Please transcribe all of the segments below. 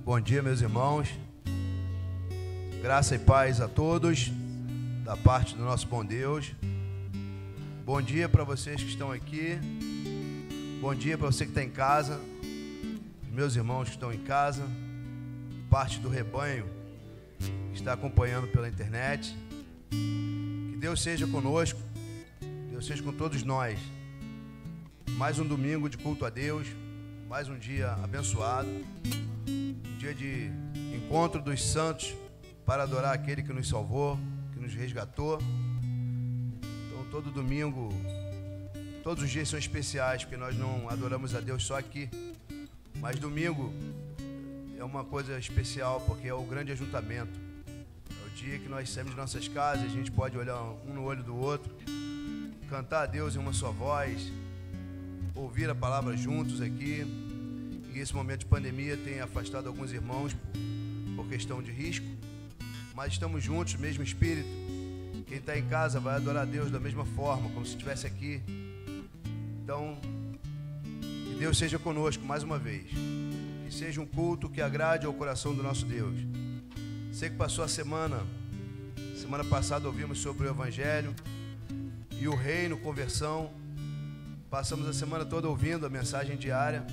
Bom dia, meus irmãos. Graça e paz a todos, da parte do nosso bom Deus. Bom dia para vocês que estão aqui. Bom dia para você que está em casa. Meus irmãos que estão em casa. Parte do rebanho que está acompanhando pela internet. Que Deus seja conosco. Deus seja com todos nós. Mais um domingo de culto a Deus. Mais um dia abençoado. Um dia de encontro dos santos para adorar aquele que nos salvou, que nos resgatou. Então todo domingo, todos os dias são especiais, porque nós não adoramos a Deus só aqui. Mas domingo é uma coisa especial, porque é o grande ajuntamento. É o dia que nós saímos de nossas casas, a gente pode olhar um no olho do outro, cantar a Deus em uma só voz, ouvir a palavra juntos aqui. E esse momento de pandemia tem afastado alguns irmãos por questão de risco, mas estamos juntos, mesmo espírito. Quem está em casa vai adorar a Deus da mesma forma, como se estivesse aqui. Então, que Deus seja conosco mais uma vez. Que seja um culto que agrade ao coração do nosso Deus. Sei que passou a semana passada ouvimos sobre o Evangelho e o Reino, conversão. Passamos a semana toda ouvindo a mensagem diária,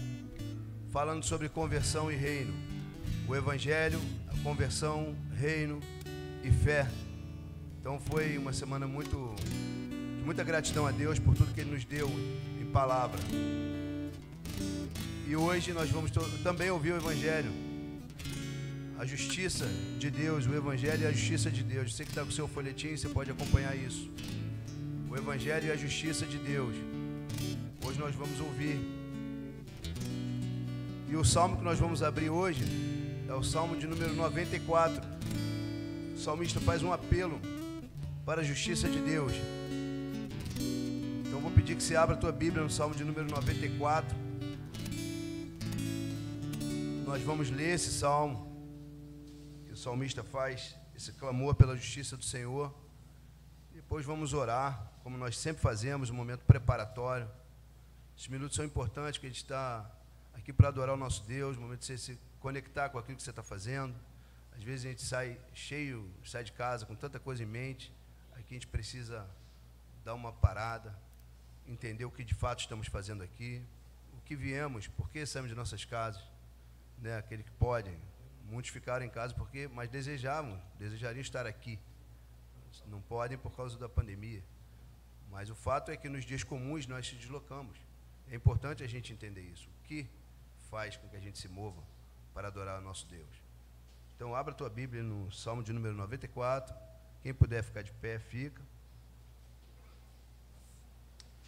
falando sobre conversão e reino. O Evangelho, a conversão, reino e fé. Então foi uma semana de muita gratidão a Deus por tudo que Ele nos deu em palavra. E hoje nós vamos também ouvir o Evangelho. A justiça de Deus, o Evangelho e a justiça de Deus. Você que está com o seu folhetim, você pode acompanhar isso. O Evangelho e a justiça de Deus. Hoje nós vamos ouvir. E o salmo que nós vamos abrir hoje é o salmo de número 94. O salmista faz um apelo para a justiça de Deus. Então vou pedir que você abra a tua Bíblia no salmo de número 94. Nós vamos ler esse salmo, que o salmista faz esse clamor pela justiça do Senhor. Depois vamos orar, como nós sempre fazemos, um momento preparatório. Esses minutos são importantes, que a gente está aqui para adorar o nosso Deus, no momento de você se conectar com aquilo que você está fazendo. Às vezes a gente sai de casa com tanta coisa em mente. Aqui a gente precisa dar uma parada, entender o que de fato estamos fazendo aqui, o que viemos, por que saímos de nossas casas, né? Aquele que podem, muitos ficaram em casa mas desejariam estar aqui. Não podem por causa da pandemia. Mas o fato é que nos dias comuns nós se deslocamos. É importante a gente entender isso. O que faz com que a gente se mova para adorar o nosso Deus? Então, abra a tua Bíblia no Salmo de número 94. Quem puder ficar de pé, fica.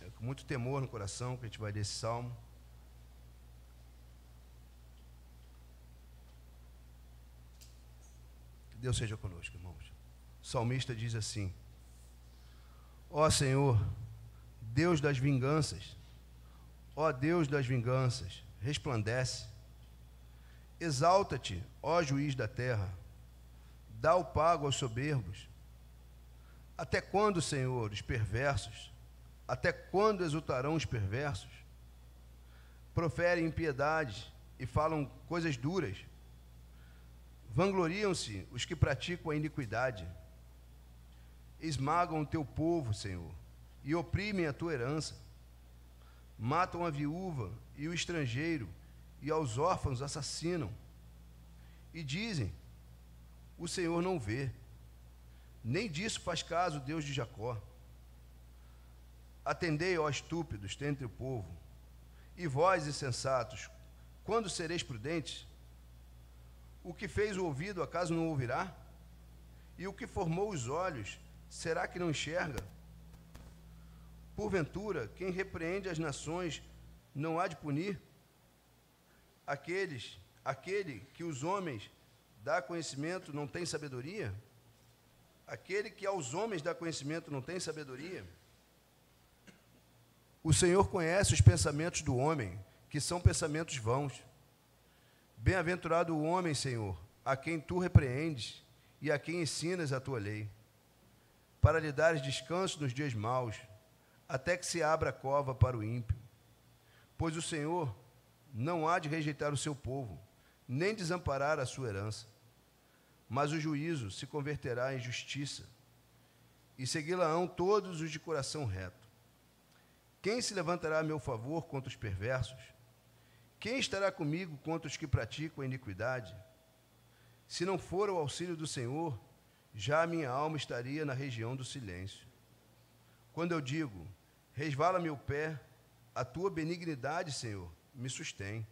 É com muito temor no coração que a gente vai ler esse Salmo. Que Deus seja conosco, irmãos. O salmista diz assim: Ó Senhor, Deus das vinganças, ó Deus das vinganças, resplandece. Exalta-te, ó juiz da terra, dá o pago aos soberbos. Até quando, Senhor, os perversos? Até quando exultarão os perversos? Proferem impiedades e falam coisas duras. Vangloriam-se os que praticam a iniquidade. Esmagam o teu povo, Senhor, e oprimem a tua herança. Matam a viúva e o estrangeiro, e aos órfãos assassinam. E dizem: o Senhor não vê, nem disso faz caso o Deus de Jacó. Atendei, ó estúpidos, dentre o povo, e vós, insensatos, quando sereis prudentes? O que fez o ouvido, acaso não ouvirá? E o que formou os olhos, será que não enxerga? Porventura, quem repreende as nações não há de punir? Aquele que os homens dá conhecimento não tem sabedoria? Aquele que aos homens dá conhecimento não tem sabedoria? O Senhor conhece os pensamentos do homem, que são pensamentos vãos. Bem-aventurado o homem, Senhor, a quem tu repreendes e a quem ensinas a tua lei, para lhe dares descanso nos dias maus, até que se abra a cova para o ímpio. Pois o Senhor não há de rejeitar o seu povo, nem desamparar a sua herança. Mas o juízo se converterá em justiça, e segui-la-ão todos os de coração reto. Quem se levantará a meu favor contra os perversos? Quem estará comigo contra os que praticam a iniquidade? Se não for o auxílio do Senhor, já a minha alma estaria na região do silêncio. Quando eu digo, resvala-me o pé, a tua benignidade, Senhor, me sustém.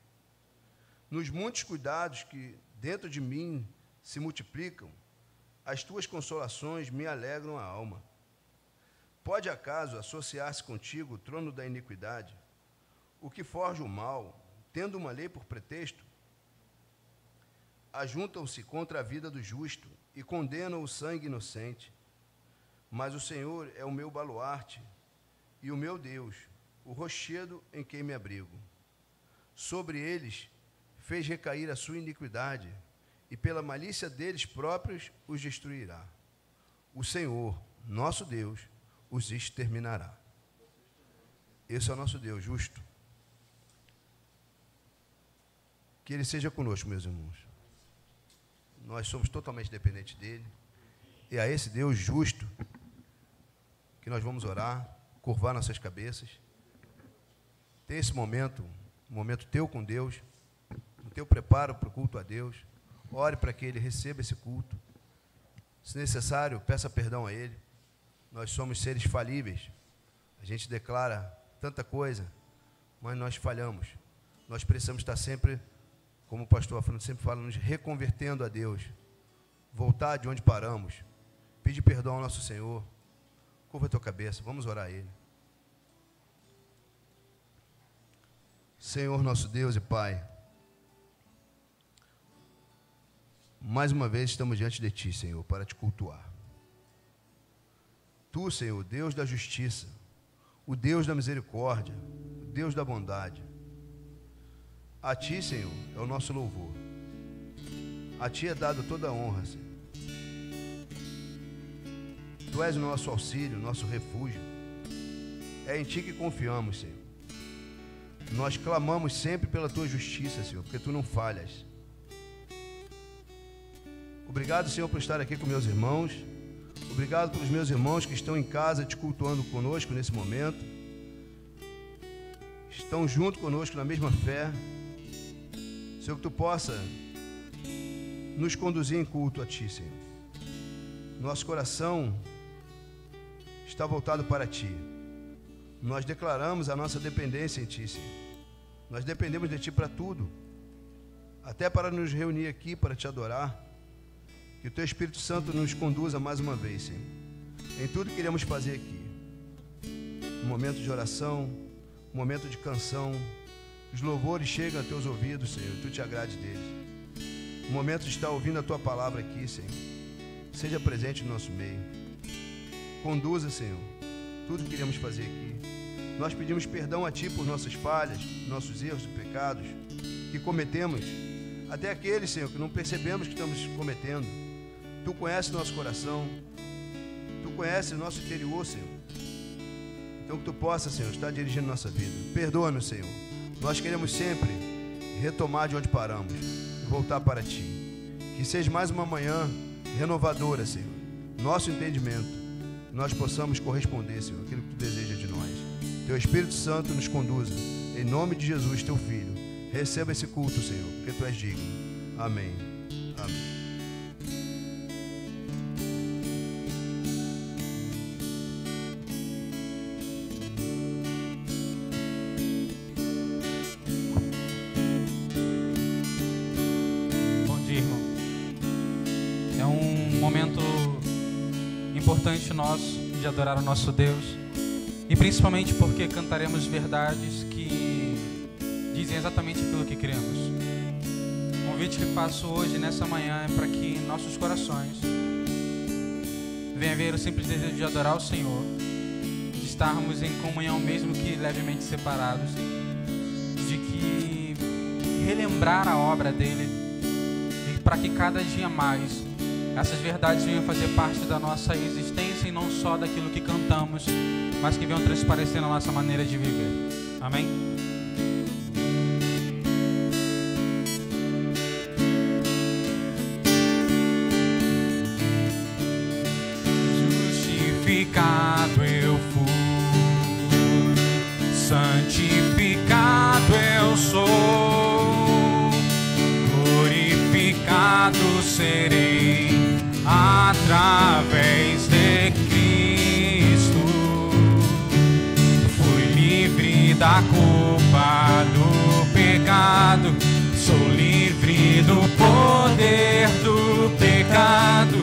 Nos muitos cuidados que dentro de mim se multiplicam, as tuas consolações me alegram a alma. Pode acaso associar-se contigo o trono da iniquidade, o que forja o mal, tendo uma lei por pretexto? Ajuntam-se contra a vida do justo e condenam o sangue inocente. Mas o Senhor é o meu baluarte e o meu Deus, o rochedo em quem me abrigo. Sobre eles fez recair a sua iniquidade, e pela malícia deles próprios os destruirá. O Senhor, nosso Deus, os exterminará. Esse é o nosso Deus justo. Que Ele seja conosco, meus irmãos. Nós somos totalmente dependentes dEle. E a esse Deus justo que nós vamos orar, curvar nossas cabeças, ter esse momento, um momento teu com Deus, o teu preparo para o culto a Deus. Ore para que Ele receba esse culto. Se necessário, peça perdão a Ele. Nós somos seres falíveis. A gente declara tanta coisa, mas nós falhamos. Nós precisamos estar sempre, como o pastor Afrânio sempre fala, nos reconvertendo a Deus. Voltar de onde paramos. Pedir perdão ao nosso Senhor. Curva a tua cabeça, vamos orar a Ele. Senhor nosso Deus e Pai, mais uma vez estamos diante de Ti, Senhor, para Te cultuar. Tu, Senhor, Deus da justiça, o Deus da misericórdia, o Deus da bondade. A Ti, Senhor, é o nosso louvor. A Ti é dado toda a honra, Senhor. Tu és o nosso auxílio, nosso refúgio. É em Ti que confiamos, Senhor. Nós clamamos sempre pela Tua justiça, Senhor, porque Tu não falhas. Obrigado, Senhor, por estar aqui com meus irmãos. Obrigado pelos meus irmãos que estão em casa te cultuando conosco nesse momento. Estão junto conosco na mesma fé. Senhor, que Tu possa nos conduzir em culto a Ti, Senhor. Nosso coração está voltado para Ti. Nós declaramos a nossa dependência em Ti, Senhor. Nós dependemos de Ti para tudo, até para nos reunir aqui para Te adorar. Que o Teu Espírito Santo nos conduza mais uma vez, Senhor, em tudo que iremos fazer aqui. Um momento de oração, um momento de canção, os louvores chegam a Teus ouvidos, Senhor, Tu te agrades deles. Um momento de estar ouvindo a Tua palavra aqui, Senhor. Seja presente no nosso meio. Conduza, Senhor, tudo que iremos fazer aqui. Nós pedimos perdão a Ti por nossas falhas, nossos erros e pecados que cometemos, até aqueles, Senhor, que não percebemos que estamos cometendo. Tu conheces nosso coração, Tu conheces o nosso interior, Senhor. Então que Tu possa, Senhor, estar dirigindo nossa vida. Perdoa-nos, Senhor. Nós queremos sempre retomar de onde paramos e voltar para Ti. Que seja mais uma manhã renovadora, Senhor. Nosso entendimento, nós possamos corresponder, Senhor, aquilo que Tu deseja de nós. Teu Espírito Santo nos conduza. Em nome de Jesus, Teu Filho. Receba esse culto, Senhor, porque Tu és digno. Amém. Amém. Bom dia, irmão. É um momento importante nosso de adorar o nosso Deus, e principalmente porque cantaremos verdades que dizem exatamente aquilo que cremos. O convite que faço hoje, nessa manhã, é para que em nossos corações venha haver o simples desejo de adorar o Senhor, de estarmos em comunhão, mesmo que levemente separados, de que relembrar a obra dele, e para que cada dia mais essas verdades venham fazer parte da nossa existência e não só daquilo que cantamos, mas que venham transparecer na nossa maneira de viver. Amém? justificado eu fui, santificado eu sou, glorificado serei através de Cristo. Fui livre da culpa do pecado, sou livre do poder do pecado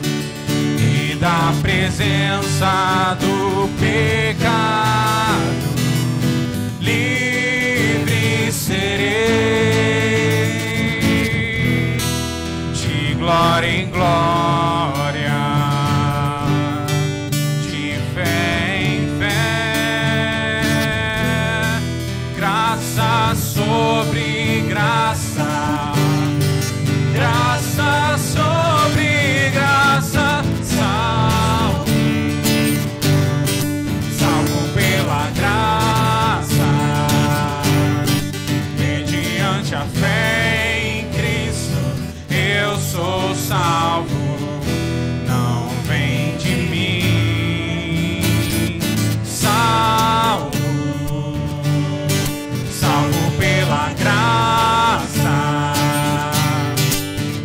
e da presença do pecado. Livre serei, de glória em glória, de fé em fé, graça sobre graça, graça sobre graça, salvo, salvo pela graça, mediante a fé em Cristo, eu sou salvo, não vem de mim, salvo, salvo pela graça,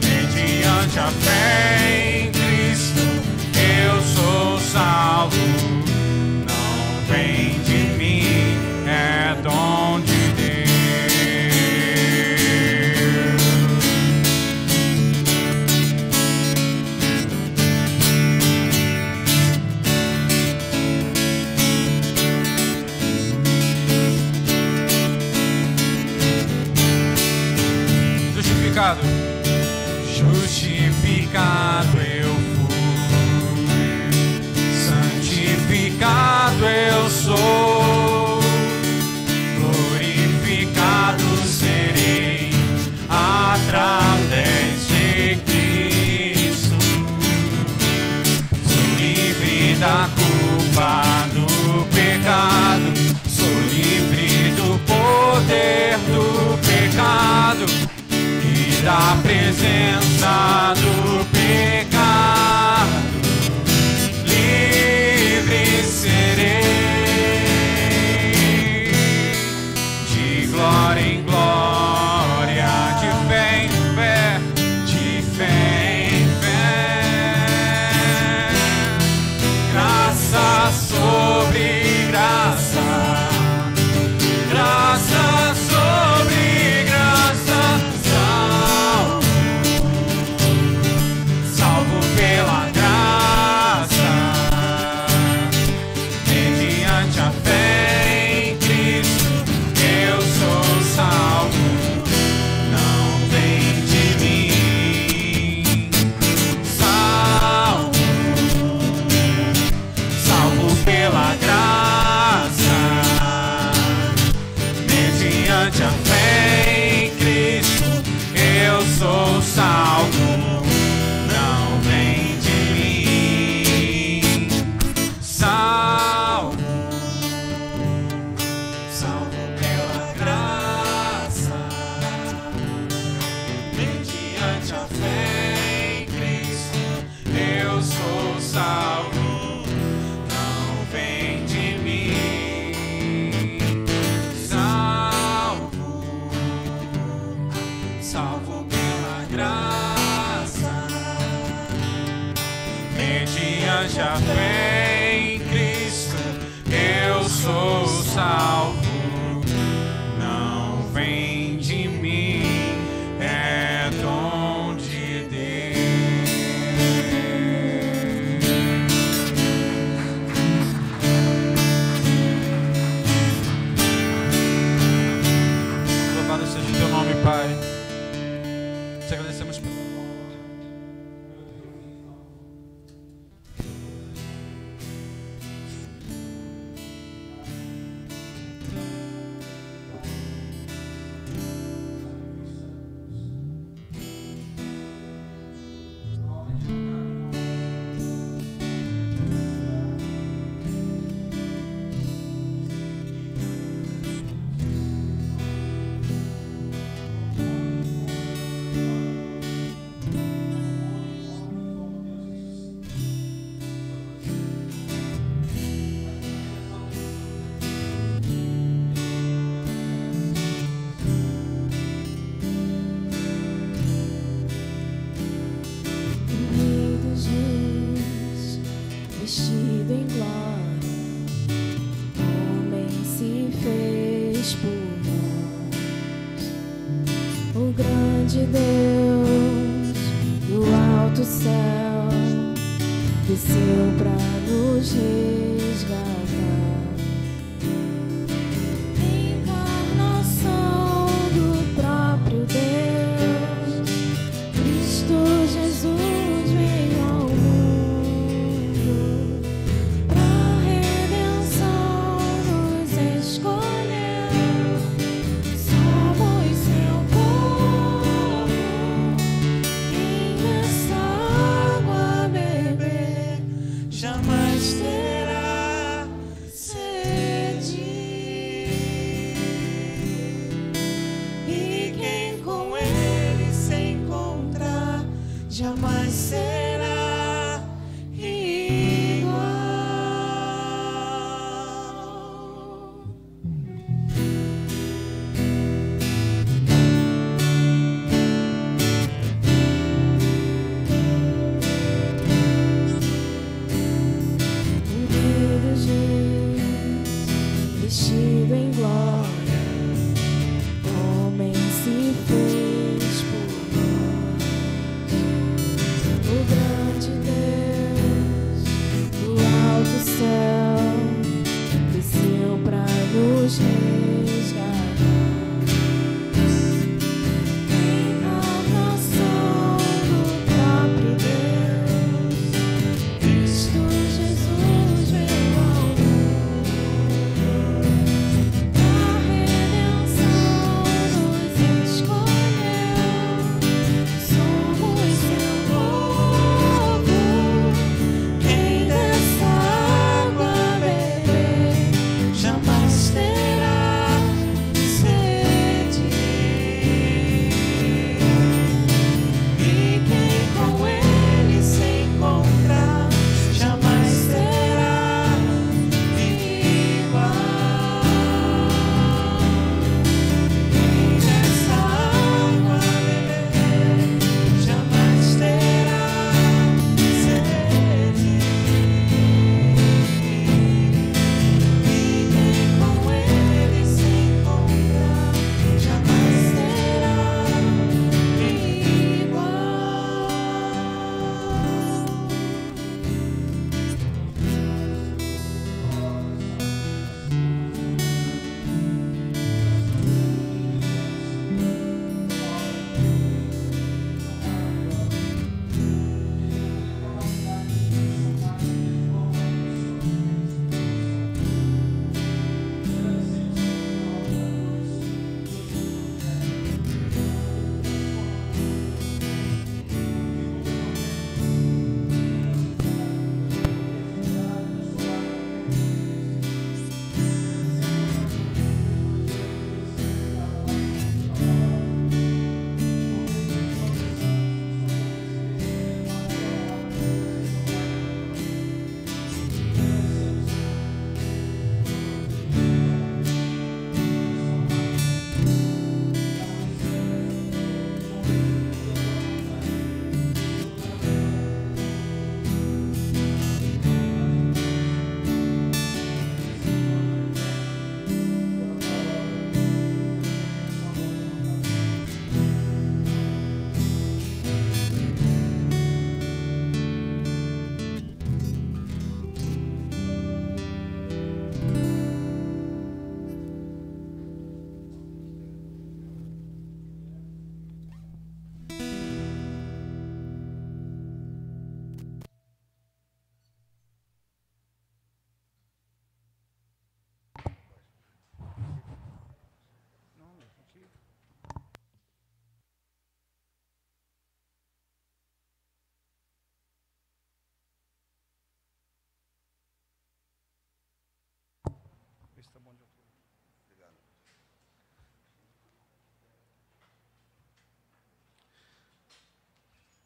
mediante a fé em Cristo, eu sou salvo, não vem de mim, é dom de Deus. Justificado, justificado eu fui, santificado eu sou, glorificado serei através de Cristo. Sou livre da culpa do pecado, sou livre do poder do pecado e da presença do pecado. Livre serei, de glória em glória, de fé em fé, de fé em fé, graça sobre graça, graça sobre graça, salvo, salvo pela graça, mediante a fé em Cristo, eu sou salvo, não vem de mim, salvo, salvo pela graça, mediante a fé em Cristo, eu sou salvo, não vem de mim, salvo, salvo pela graça, mediante a fé em Cristo, eu sou salvo, não vem de mim, salvo, salvo pela graça, mediante a fé em Cristo, eu sou salvo, não vem de mim, é dom de Deus. Louvado seja o teu nome, Pai. Te agradecemos pelo vestido em glória, homem se fez por nós. O grande Deus do alto céu desceu pra nos resgatar. Encarnação do próprio Deus, Cristo Jesus veio ao mundo, pra redenção nos escolheu. Somos seu povo, quem nessa água beber jamais terá sede, e quem com ele se encontrar jamais será igual. O Rei dos Reis, vestido em glória, homem se fez por nós. O grande Deus do alto céu desceu pra nos resgatar. Encarnação do próprio Deus, Cristo Jesus veio ao mundo, pra redenção nos escolheu. Somos seu povo, quem dessa água beber jamais terá sede, e quem com ele se encontrar jamais será igual. Quem dessa água beber jamais terá sede, e quem com ele se encontrar jamais será igual.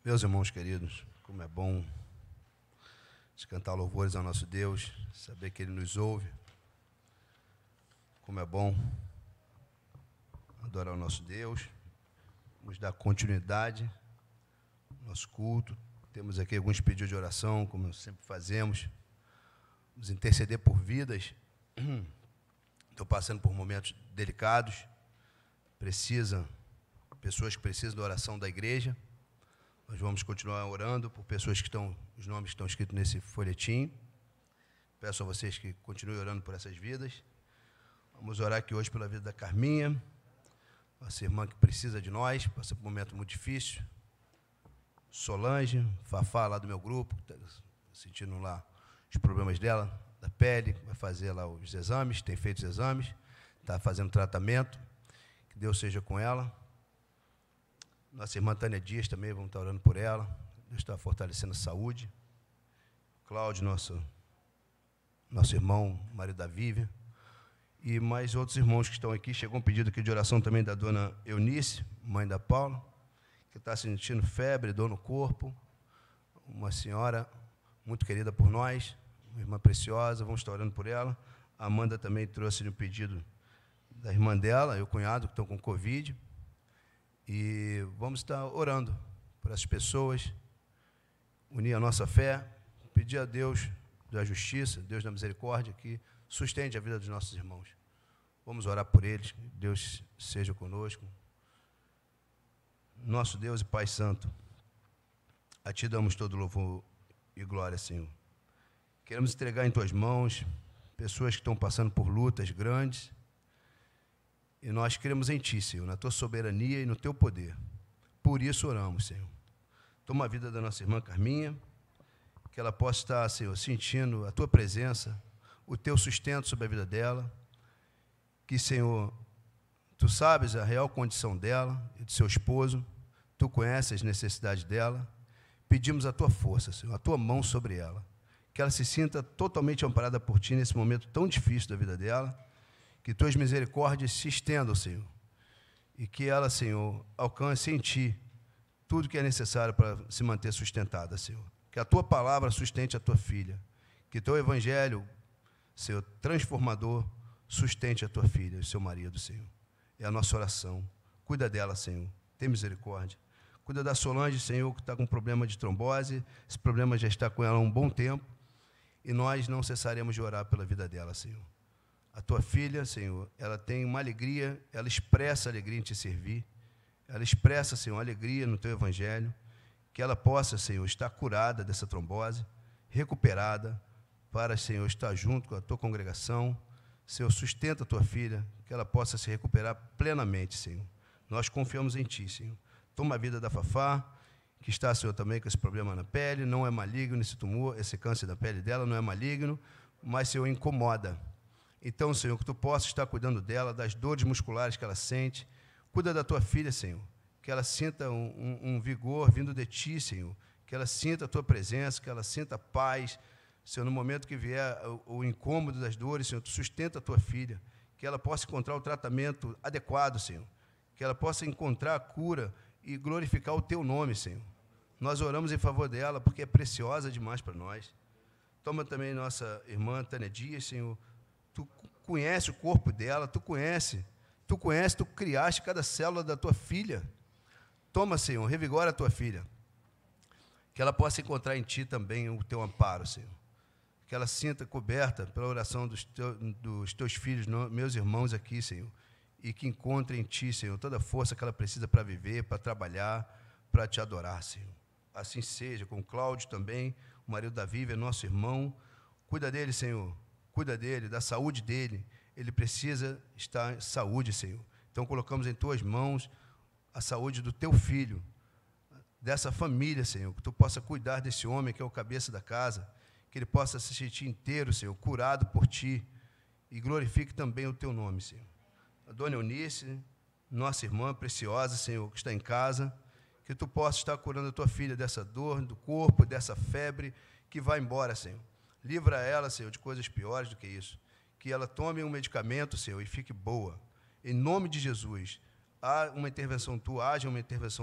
Meus irmãos queridos, como é bom cantar louvores ao nosso Deus, saber que Ele nos ouve. Como é bom adorar o nosso Deus. Vamos dar continuidade ao nosso culto. Temos aqui alguns pedidos de oração, como sempre fazemos. Vamos interceder por vidas. Estão passando por momentos delicados. Pessoas que precisam da oração da igreja. Nós vamos continuar orando por pessoas que estão, os nomes que estão escritos nesse folhetim. Peço a vocês que continuem orando por essas vidas. Vamos orar aqui hoje pela vida da Carminha, nossa irmã que precisa de nós, passa por um momento muito difícil. Solange, Fafá lá do meu grupo, que está sentindo lá os problemas dela, da pele, vai fazer lá os exames, tem feito os exames, está fazendo tratamento, que Deus seja com ela. Nossa irmã Tânia Dias também, vamos estar orando por ela, Deus está fortalecendo a saúde. Cláudio, nosso irmão, marido da Vivian, e mais outros irmãos que estão aqui. Chegou um pedido aqui de oração também da dona Eunice, mãe da Paula, que está sentindo febre, dor no corpo, uma senhora muito querida por nós, uma irmã preciosa, vamos estar orando por ela. A Amanda também trouxe um pedido da irmã dela e o cunhado que estão com Covid, e vamos estar orando por essas pessoas, unir a nossa fé, pedir a Deus da justiça, Deus da misericórdia, que sustente a vida dos nossos irmãos. Vamos orar por eles, que Deus seja conosco. Nosso Deus e Pai Santo, a Ti damos todo louvor e glória, Senhor. Queremos entregar em Tuas mãos pessoas que estão passando por lutas grandes, e nós cremos em Ti, Senhor, na Tua soberania e no Teu poder. Por isso oramos, Senhor. Toma a vida da nossa irmã Carminha, que ela possa estar, Senhor, sentindo a Tua presença, o Teu sustento sobre a vida dela, que, Senhor, Tu sabes a real condição dela e do seu esposo, Tu conheces as necessidades dela, pedimos a Tua força, Senhor, a Tua mão sobre ela, que ela se sinta totalmente amparada por Ti nesse momento tão difícil da vida dela, que Tuas misericórdias se estendam, Senhor, e que ela, Senhor, alcance em Ti tudo que é necessário para se manter sustentada, Senhor. Que a Tua palavra sustente a Tua filha, que Teu evangelho, Senhor, transformador, sustente a Tua filha e o seu marido, Senhor. É a nossa oração. Cuida dela, Senhor. Tem misericórdia. Cuida da Solange, Senhor, que está com problema de trombose. Esse problema já está com ela há um bom tempo. E nós não cessaremos de orar pela vida dela, Senhor. A Tua filha, Senhor, ela tem uma alegria, ela expressa alegria em Te servir. Ela expressa, Senhor, alegria no Teu evangelho. Que ela possa, Senhor, estar curada dessa trombose, recuperada, para, Senhor, estar junto com a Tua congregação. Senhor, sustenta a Tua filha, que ela possa se recuperar plenamente, Senhor. Nós confiamos em Ti, Senhor. Toma a vida da Fafá, que está, Senhor, também com esse problema na pele, não é maligno esse tumor, esse câncer da pele dela não é maligno, mas, Senhor, incomoda. Então, Senhor, que Tu possa estar cuidando dela, das dores musculares que ela sente. Cuida da Tua filha, Senhor, que ela sinta um vigor vindo de Ti, Senhor, que ela sinta a Tua presença, que ela sinta paz. Senhor, no momento que vier o incômodo das dores, Senhor, Tu sustenta a Tua filha, que ela possa encontrar o tratamento adequado, Senhor, que ela possa encontrar a cura e glorificar o Teu nome, Senhor. Nós oramos em favor dela, porque é preciosa demais para nós. Toma também nossa irmã Tânia Dias, Senhor. Tu conhece o corpo dela, Tu criaste cada célula da Tua filha. Toma, Senhor, revigora a Tua filha, que ela possa encontrar em Ti também o Teu amparo, Senhor. Que ela sinta coberta pela oração dos Teus filhos, meus irmãos aqui, Senhor, e que encontre em Ti, Senhor, toda a força que ela precisa para viver, para trabalhar, para Te adorar, Senhor. Assim seja, com o Cláudio também, o marido da Vivian, nosso irmão. Cuida dele, Senhor, cuida dele, da saúde dele. Ele precisa estar em saúde, Senhor. Então, colocamos em Tuas mãos a saúde do Teu filho, dessa família, Senhor, que Tu possa cuidar desse homem que é o cabeça da casa, que ele possa se sentir inteiro, Senhor, curado por Ti, e glorifique também o Teu nome, Senhor. A dona Eunice, nossa irmã preciosa, Senhor, que está em casa, que Tu possa estar curando a Tua filha dessa dor do corpo, dessa febre, que vai embora, Senhor. Livra ela, Senhor, de coisas piores do que isso. Que ela tome um medicamento, Senhor, e fique boa. Em nome de Jesus, haja uma intervenção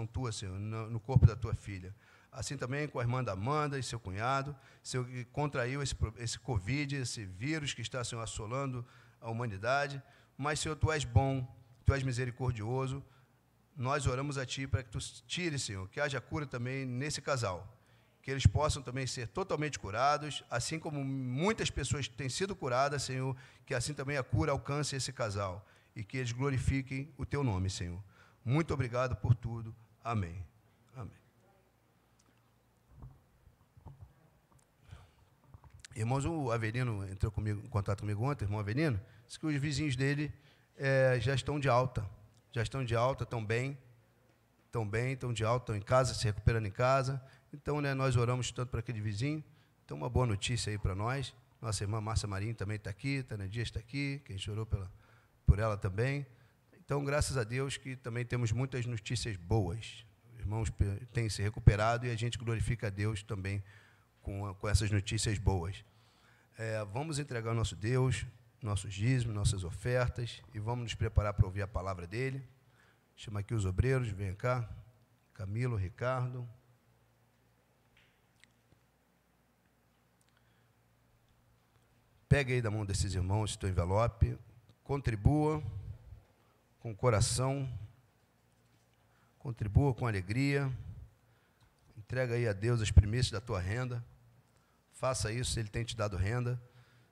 Tua, Senhor, no corpo da Tua filha. Assim também com a irmã da Amanda e seu cunhado, Senhor, que contraiu esse Covid, esse vírus que está, Senhor, assolando a humanidade. Mas, Senhor, Tu és bom, Tu és misericordioso. Nós oramos a Ti para que Tu tire, Senhor, que haja cura também nesse casal. que eles possam também ser totalmente curados, assim como muitas pessoas têm sido curadas, Senhor, que assim também a cura alcance esse casal e que eles glorifiquem o Teu nome, Senhor. Muito obrigado por tudo. Amém. Amém. Irmãos, o Avelino entrou em contato comigo ontem, irmão Avelino, disse que os vizinhos dele já estão de alta, estão bem, estão de alta, estão em casa, se recuperando em casa. Então, né, nós oramos tanto para aquele vizinho. Então, uma boa notícia aí para nós. Nossa irmã Márcia Marinho também está aqui, Tânia Dias está aqui, quem chorou por ela também. Então, graças a Deus que também temos muitas notícias boas. Os irmãos têm se recuperado e a gente glorifica a Deus também com essas notícias boas. Vamos entregar ao nosso Deus, nossos dízimos, nossas ofertas, e vamos nos preparar para ouvir a palavra dele. Chama aqui os obreiros, vem cá. Camilo, Ricardo. Pegue aí da mão desses irmãos esse teu envelope, contribua com o coração, contribua com alegria, entrega aí a Deus as primícias da tua renda, faça isso se Ele tem te dado renda,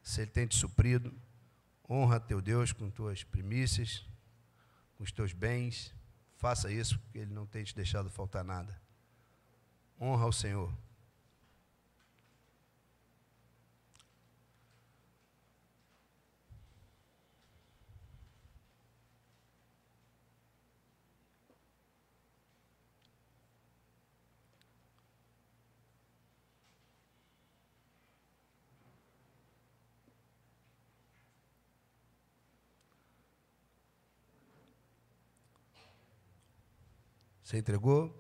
se Ele tem te suprido, honra teu Deus com tuas primícias, com os teus bens, faça isso porque Ele não tem te deixado faltar nada. Honra ao Senhor. Você entregou?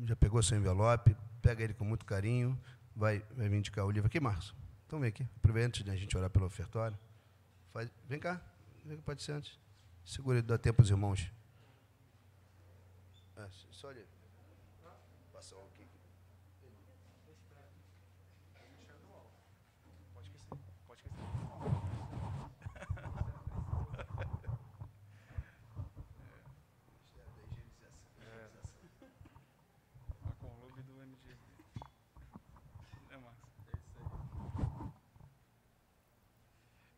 Já pegou seu envelope? Pega ele com muito carinho. Vai me indicar o livro aqui, Marcos? Então vem aqui. Aproveita antes de a gente orar pelo ofertório. Vem cá. Pode ser antes. Segura, dá tempo aos irmãos. Só ali. Passa o aqui. Pode esquecer. Pode esquecer.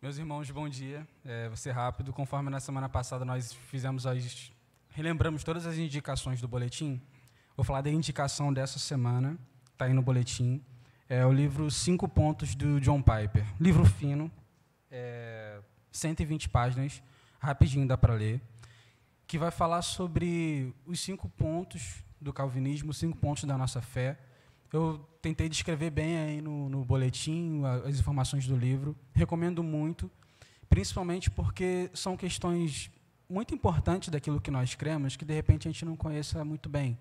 Meus irmãos, bom dia. Vou ser rápido. Conforme na semana passada nós relembramos todas as indicações do boletim, vou falar da indicação dessa semana, está aí no boletim. É o livro 5 Pontos, do John Piper. Livro fino, 120 páginas, rapidinho dá para ler, que vai falar sobre os 5 pontos do calvinismo, os 5 pontos da nossa fé. Eu tentei descrever bem aí no boletim as informações do livro. Recomendo muito, principalmente porque são questões muito importantes daquilo que nós cremos, que de repente a gente não conheça muito bem.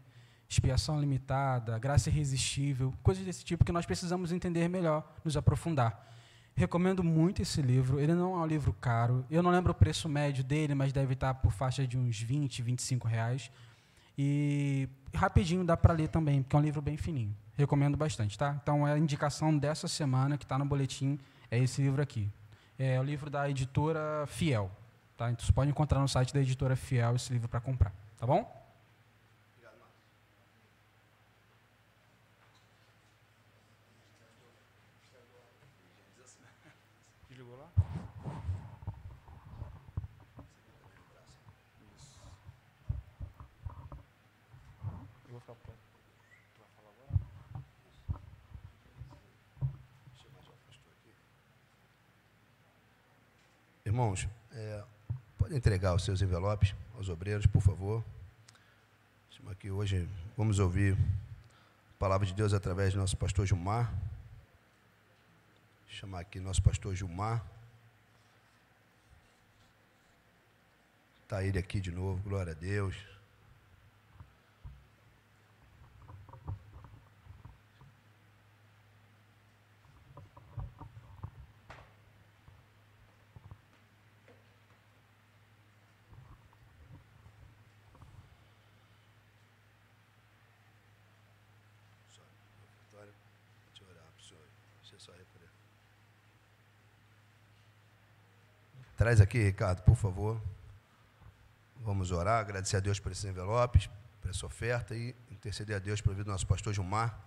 Expiação limitada, graça irresistível, coisas desse tipo que nós precisamos entender melhor, nos aprofundar. Recomendo muito esse livro. Ele não é um livro caro. Eu não lembro o preço médio dele, mas deve estar por faixa de uns 20, 25 reais. E rapidinho dá para ler também, porque é um livro bem fininho. Recomendo bastante, tá? Então, a indicação dessa semana, que está no boletim, é esse livro aqui. É o livro da editora Fiel. Tá? Então, você pode encontrar no site da editora Fiel esse livro para comprar. Tá bom? Obrigado, Marcos. Desligou lá? Isso. Eu vou ficar pronto. Tu vai falar agora? Irmãos, podem entregar os seus envelopes aos obreiros, por favor. Aqui hoje vamos ouvir a palavra de Deus através do nosso pastor Gilmar. Vou chamar aqui nosso pastor Gilmar. Está ele aqui de novo, glória a Deus. Traz aqui, Ricardo, por favor. Vamos orar, agradecer a Deus por esses envelopes, por essa oferta e interceder a Deus pela vida do nosso pastor Gilmar,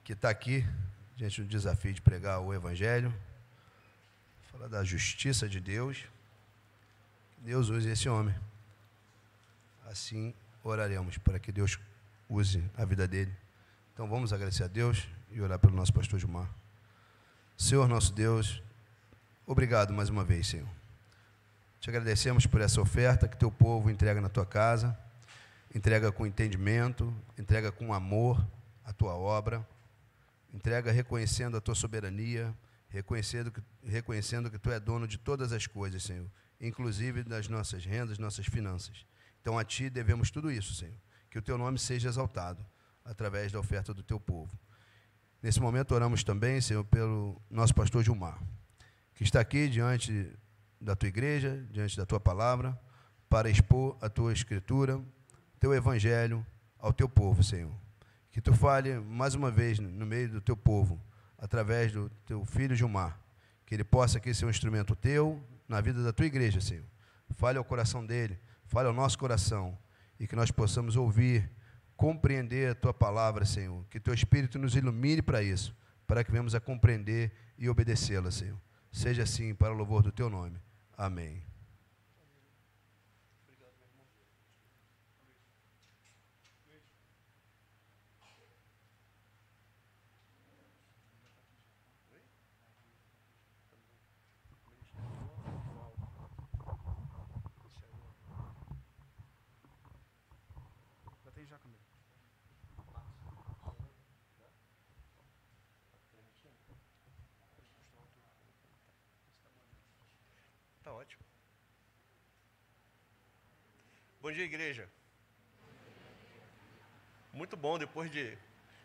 que está aqui, diante do desafio de pregar o Evangelho, falar da justiça de Deus. Deus use esse homem. Assim oraremos para que Deus use a vida dele. Então vamos agradecer a Deus e orar pelo nosso pastor Gilmar. Senhor nosso Deus, obrigado mais uma vez, Senhor. Te agradecemos por essa oferta que teu povo entrega na tua casa, entrega com entendimento, entrega com amor a tua obra, entrega reconhecendo a tua soberania, reconhecendo que tu é dono de todas as coisas, Senhor, inclusive das nossas rendas, nossas finanças. Então a ti devemos tudo isso, Senhor. Que o teu nome seja exaltado através da oferta do teu povo. Nesse momento oramos também, Senhor, pelo nosso pastor Gilmar, que está aqui diante da tua igreja, diante da tua palavra, para expor a tua escritura, teu evangelho ao teu povo, Senhor. Que tu fale mais uma vez no meio do teu povo, através do teu filho Gilmar, que ele possa aqui ser um instrumento teu na vida da tua igreja, Senhor. Fale ao coração dele, fale ao nosso coração, e que nós possamos ouvir, compreender a tua palavra, Senhor. Que teu Espírito nos ilumine para isso, para que venhamos a compreender e obedecê-la, Senhor. Seja assim para o louvor do teu nome. Amém. Tá ótimo. Bom dia, igreja. Muito bom, depois de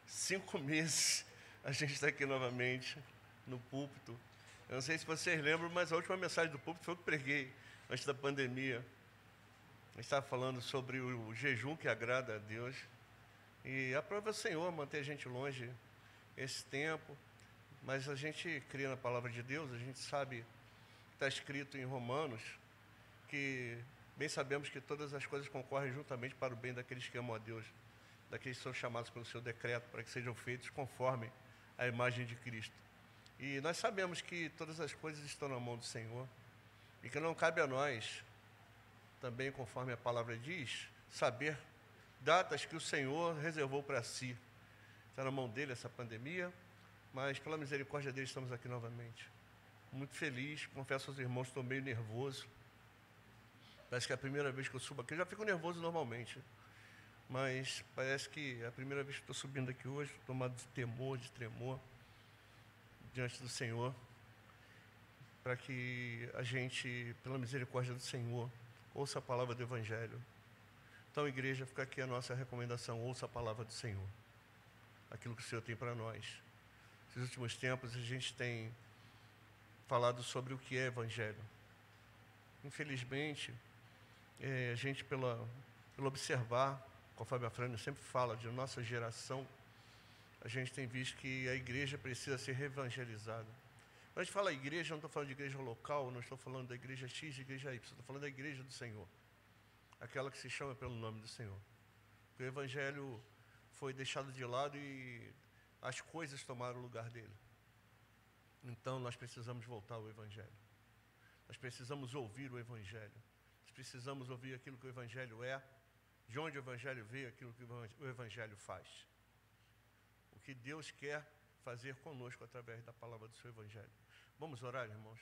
5 meses, a gente está aqui novamente no púlpito. Eu não sei se vocês lembram, mas a última mensagem do púlpito foi eu que preguei antes da pandemia. A gente estava falando sobre o jejum que agrada a Deus. E aprova o Senhor manter a gente longe esse tempo. Mas a gente crê na palavra de Deus, a gente sabe, está escrito em Romanos, que bem sabemos que todas as coisas concorrem juntamente para o bem daqueles que amam a Deus, daqueles que são chamados pelo seu decreto, para que sejam feitos conforme a imagem de Cristo. E nós sabemos que todas as coisas estão na mão do Senhor, e que não cabe a nós, também conforme a palavra diz, saber datas que o Senhor reservou para si. Está na mão dele essa pandemia, mas pela misericórdia dele estamos aqui novamente. Muito feliz, confesso aos irmãos, estou meio nervoso. Parece que é a primeira vez que eu subo aqui. Eu já fico nervoso normalmente, mas parece que é a primeira vez que estou subindo aqui hoje, tomado de temor, de tremor, diante do Senhor, para que a gente, pela misericórdia do Senhor, ouça a palavra do Evangelho. Então, igreja, fica aqui a nossa recomendação, ouça a palavra do Senhor, aquilo que o Senhor tem para nós. Nesses últimos tempos, a gente tem falado sobre o que é Evangelho. Infelizmente, a gente, pelo observar, conforme a Fran sempre fala, de nossa geração, a gente tem visto que a igreja precisa ser reevangelizada. Quando a gente fala igreja, eu não estou falando de igreja local, não estou falando da igreja X e igreja Y, estou falando da igreja do Senhor, aquela que se chama pelo nome do Senhor. Porque o Evangelho foi deixado de lado e as coisas tomaram o lugar dele. Então, nós precisamos voltar ao Evangelho. Nós precisamos ouvir o Evangelho. Nós precisamos ouvir aquilo que o Evangelho é, de onde o Evangelho veio, aquilo que o Evangelho faz. O que Deus quer fazer conosco através da palavra do seu Evangelho. Vamos orar, irmãos?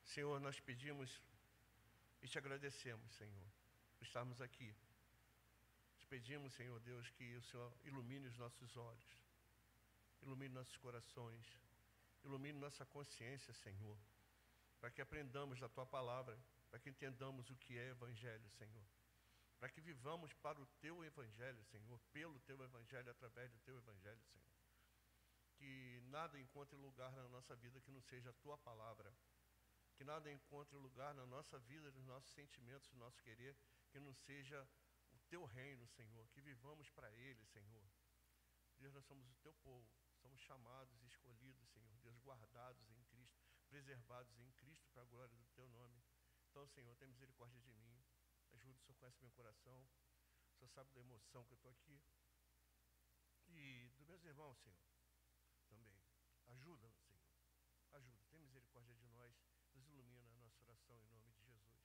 Senhor, nós pedimos e te agradecemos, Senhor, por estarmos aqui. Te pedimos, Senhor Deus, que o Senhor ilumine os nossos olhos, ilumine nossos corações, ilumine nossa consciência, Senhor, para que aprendamos da Tua palavra, para que entendamos o que é Evangelho, Senhor, para que vivamos para o Teu Evangelho, Senhor, pelo Teu Evangelho, através do Teu Evangelho, Senhor. Que nada encontre lugar na nossa vida que não seja a Tua palavra, que nada encontre lugar na nossa vida, nos nossos sentimentos, no nosso querer, que não seja o Teu reino, Senhor, que vivamos para Ele, Senhor. Deus, nós somos o Teu povo, somos chamados e escolhidos, Senhor, Deus, guardados em Cristo, preservados em Cristo para a glória do Teu nome. Então, Senhor, tem misericórdia de mim, ajuda, o Senhor conhece meu coração, o Senhor sabe da emoção que eu estou aqui, e do os meus irmãos, Senhor, também. Ajuda-nos, Senhor. Ajuda, tem misericórdia de nós, nos ilumina a nossa oração em nome de Jesus.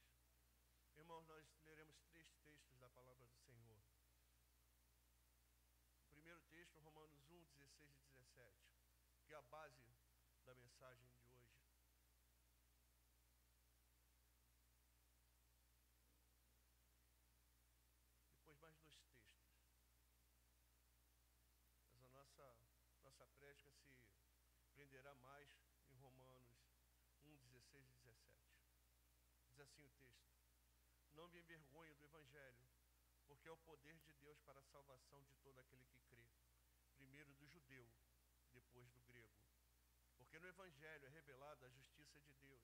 Irmãos, nós leremos 3 textos da palavra do Senhor. O primeiro texto, Romanos 1, 16 e 17, que é a base da mensagem de hoje. Depois mais 2 textos. Mas a nossa prédica se prenderá mais em Romanos 1, 16 e 17. Diz assim o texto: não me envergonho do Evangelho, porque é o poder de Deus para a salvação de todo aquele que crê, primeiro do judeu, depois do grego. Porque no Evangelho é revelada a justiça de Deus,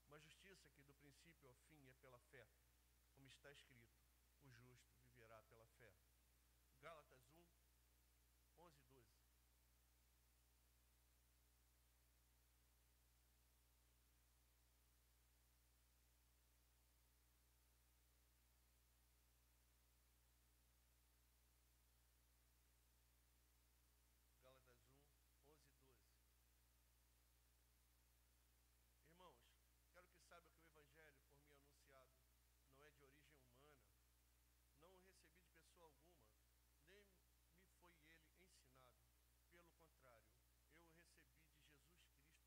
uma justiça que do princípio ao fim é pela fé, como está escrito: o justo viverá pela fé. Gálatas 1, 11 e 12. Gálatas 1, 11 e 12. Irmãos, quero que saibam que o Evangelho por mim anunciado não é de origem humana, não o recebi de pessoa alguma, nem me foi ele ensinado. Pelo contrário, eu o recebi de Jesus Cristo por revelação.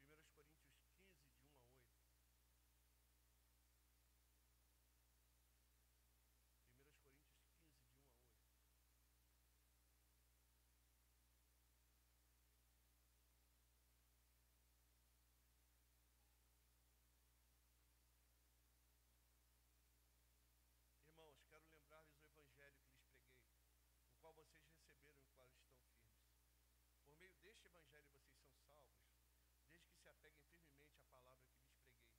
1 Coríntios 15, de 1 a 8. 1 Coríntios 15, de 1 a 8. Irmãos, quero lembrar-lhes o Evangelho que lhes preguei, o qual vocês receberam e o qual estão firmes. Por meio deste Evangelho vocês são salvos, desde que se apeguem firmemente à palavra que lhes preguei.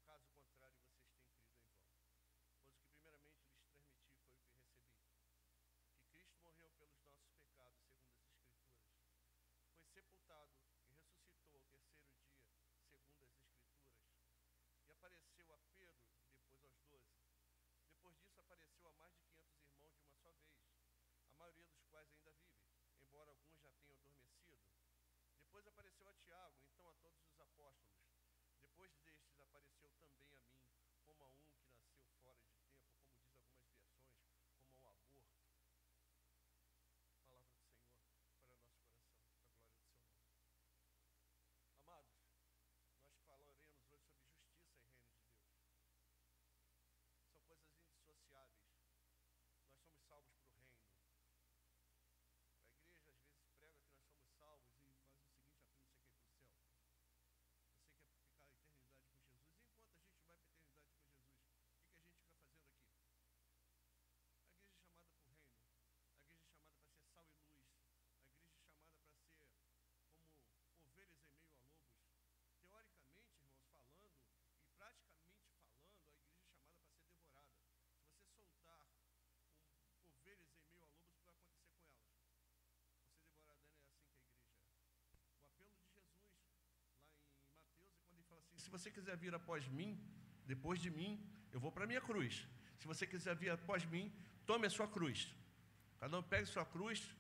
Caso contrário, vocês têm crido em vão. Pois o que primeiramente lhes transmiti foi o que recebi: que Cristo morreu pelos nossos pecados, segundo as Escrituras. Foi sepultado e ressuscitou ao terceiro dia, segundo as Escrituras. E apareceu a Pedro e depois aos 12. Depois disso apareceu a mais de 500 irmãos de uma só vez, a maioria dos quais ainda vive, embora alguns já tenham adormecido. Depois apareceu a Tiago, então a todos os apóstolos. Depois destes apareceu também a mim, como a um que nasceu fora de tempo, como diz algumas versões, como ao aborto. Palavra do Senhor para o nosso coração, para a glória do seu nome. Amados, nós falaremos hoje sobre justiça e reino de Deus. São coisas indissociáveis. Nós somos salvos para o reino. A igreja às vezes prega que nós somos salvos e faz o seguinte: apenas você quer ir para o céu. Você quer ficar a eternidade com Jesus. E enquanto a gente vai para a eternidade com Jesus, o que a gente fica fazendo aqui? A igreja é chamada para o reino. A igreja é chamada para ser sal e luz. A igreja é chamada para ser como ovelhas em meio a lobos. Teoricamente, irmãos, falando e praticamente falando, a igreja é chamada para ser devorada. Se você soltar ovelhas em meio a lobos, o que vai acontecer com elas? Você devorada, não é assim que a igreja é. O apelo de Jesus, lá em Mateus, é quando ele fala assim: se você quiser vir após mim, depois de mim, eu vou para a minha cruz. Se você quiser vir após mim, tome a sua cruz. Cada um pegue sua cruz,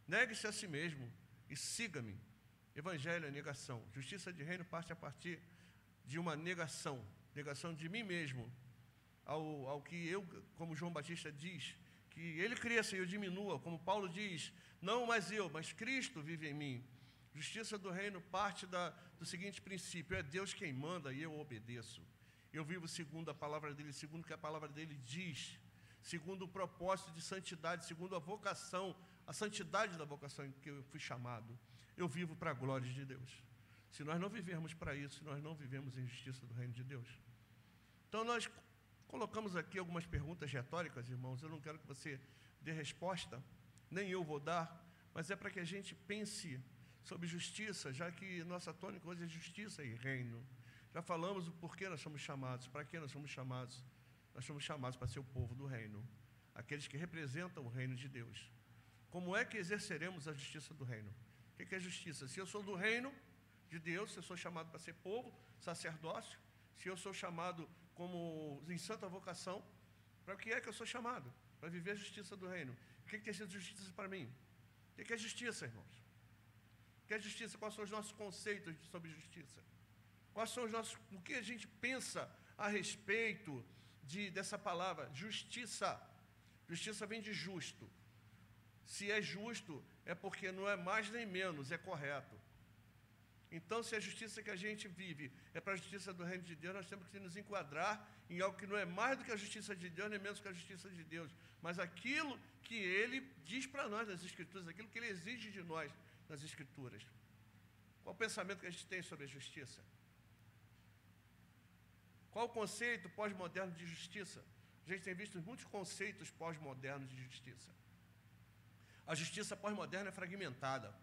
negue-se a si mesmo e siga-me. Evangelho é negação. Justiça de reino parte a partir de uma negação de mim mesmo, ao que eu, como João Batista diz, que ele cresça e eu diminua, como Paulo diz: não mais eu, mas Cristo vive em mim. Justiça do reino parte do seguinte princípio: é Deus quem manda e eu obedeço. Eu vivo segundo a palavra dele, segundo o que a palavra dele diz, segundo o propósito de santidade, segundo a vocação, a santidade da vocação em que eu fui chamado. Eu vivo para a glória de Deus. Se nós não vivermos para isso, nós não vivemos em justiça do reino de Deus. Então nós colocamos aqui algumas perguntas retóricas, irmãos. Eu não quero que você dê resposta, nem eu vou dar, mas é para que a gente pense sobre justiça, já que nossa tônica hoje é justiça e reino. Já falamos o porquê nós somos chamados, para que nós somos chamados. Nós somos chamados para ser o povo do reino, aqueles que representam o reino de Deus. Como é que exerceremos a justiça do reino? O que é justiça? Se eu sou do reino de Deus, se eu sou chamado para ser povo, sacerdócio, se eu sou chamado como em santa vocação, para o que é que eu sou chamado? Para viver a justiça do reino. que tem sido justiça para mim? O que é justiça, irmãos? O que é justiça? Quais são os nossos conceitos sobre justiça? Quais são os nossos... O que a gente pensa a respeito dessa palavra? Justiça. Justiça vem de justo. Se é justo, é porque não é mais nem menos, é correto. Então, se a justiça que a gente vive é para a justiça do reino de Deus, nós temos que nos enquadrar em algo que não é mais do que a justiça de Deus, nem menos que a justiça de Deus, mas aquilo que Ele diz para nós nas Escrituras, aquilo que Ele exige de nós nas Escrituras. Qual o pensamento que a gente tem sobre a justiça? Qual o conceito pós-moderno de justiça? A gente tem visto muitos conceitos pós-modernos de justiça. A justiça pós-moderna é fragmentada.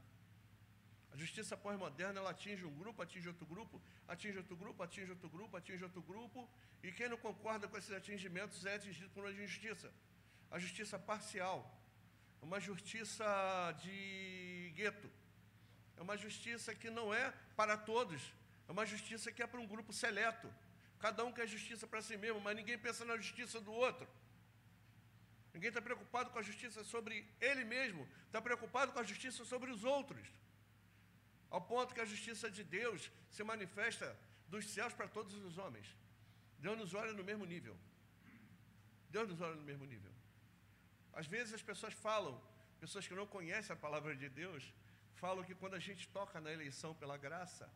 A justiça pós-moderna, ela atinge um grupo, atinge outro grupo, atinge outro grupo, atinge outro grupo, atinge outro grupo, e quem não concorda com esses atingimentos é atingido por uma injustiça. A justiça parcial, uma justiça de gueto, é uma justiça que não é para todos, é uma justiça que é para um grupo seleto. Cada um quer justiça para si mesmo, mas ninguém pensa na justiça do outro. Ninguém está preocupado com a justiça sobre ele mesmo, está preocupado com a justiça sobre os outros. Ao ponto que a justiça de Deus se manifesta dos céus para todos os homens. Deus nos olha no mesmo nível. Deus nos olha no mesmo nível. Às vezes as pessoas falam, pessoas que não conhecem a palavra de Deus, falam que quando a gente toca na eleição pela graça,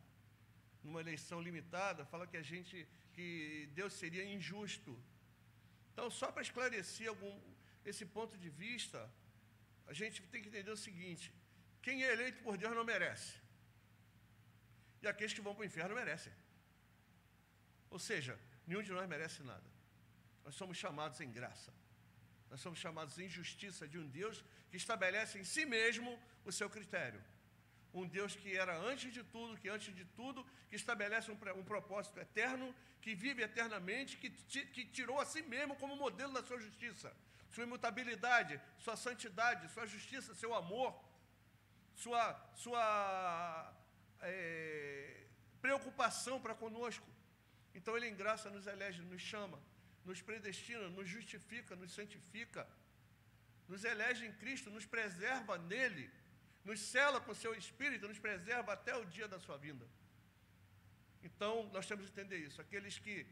numa eleição limitada, fala que Deus seria injusto. Então, só para esclarecer esse ponto de vista, a gente tem que entender o seguinte: quem é eleito por Deus não merece. E aqueles que vão para o inferno merecem. Ou seja, nenhum de nós merece nada. Nós somos chamados em graça. Nós somos chamados em justiça de um Deus que estabelece em si mesmo o seu critério. Um Deus que era antes de tudo, que estabelece um propósito eterno, que vive eternamente, que tirou a si mesmo como modelo da sua justiça. Sua imutabilidade, sua santidade, sua justiça, seu amor, sua preocupação para conosco. Então Ele em graça nos elege, nos chama, nos predestina, nos justifica, nos santifica, nos elege em Cristo, nos preserva nele, nos sela com seu Espírito, nos preserva até o dia da sua vinda. Então nós temos que entender isso. Aqueles que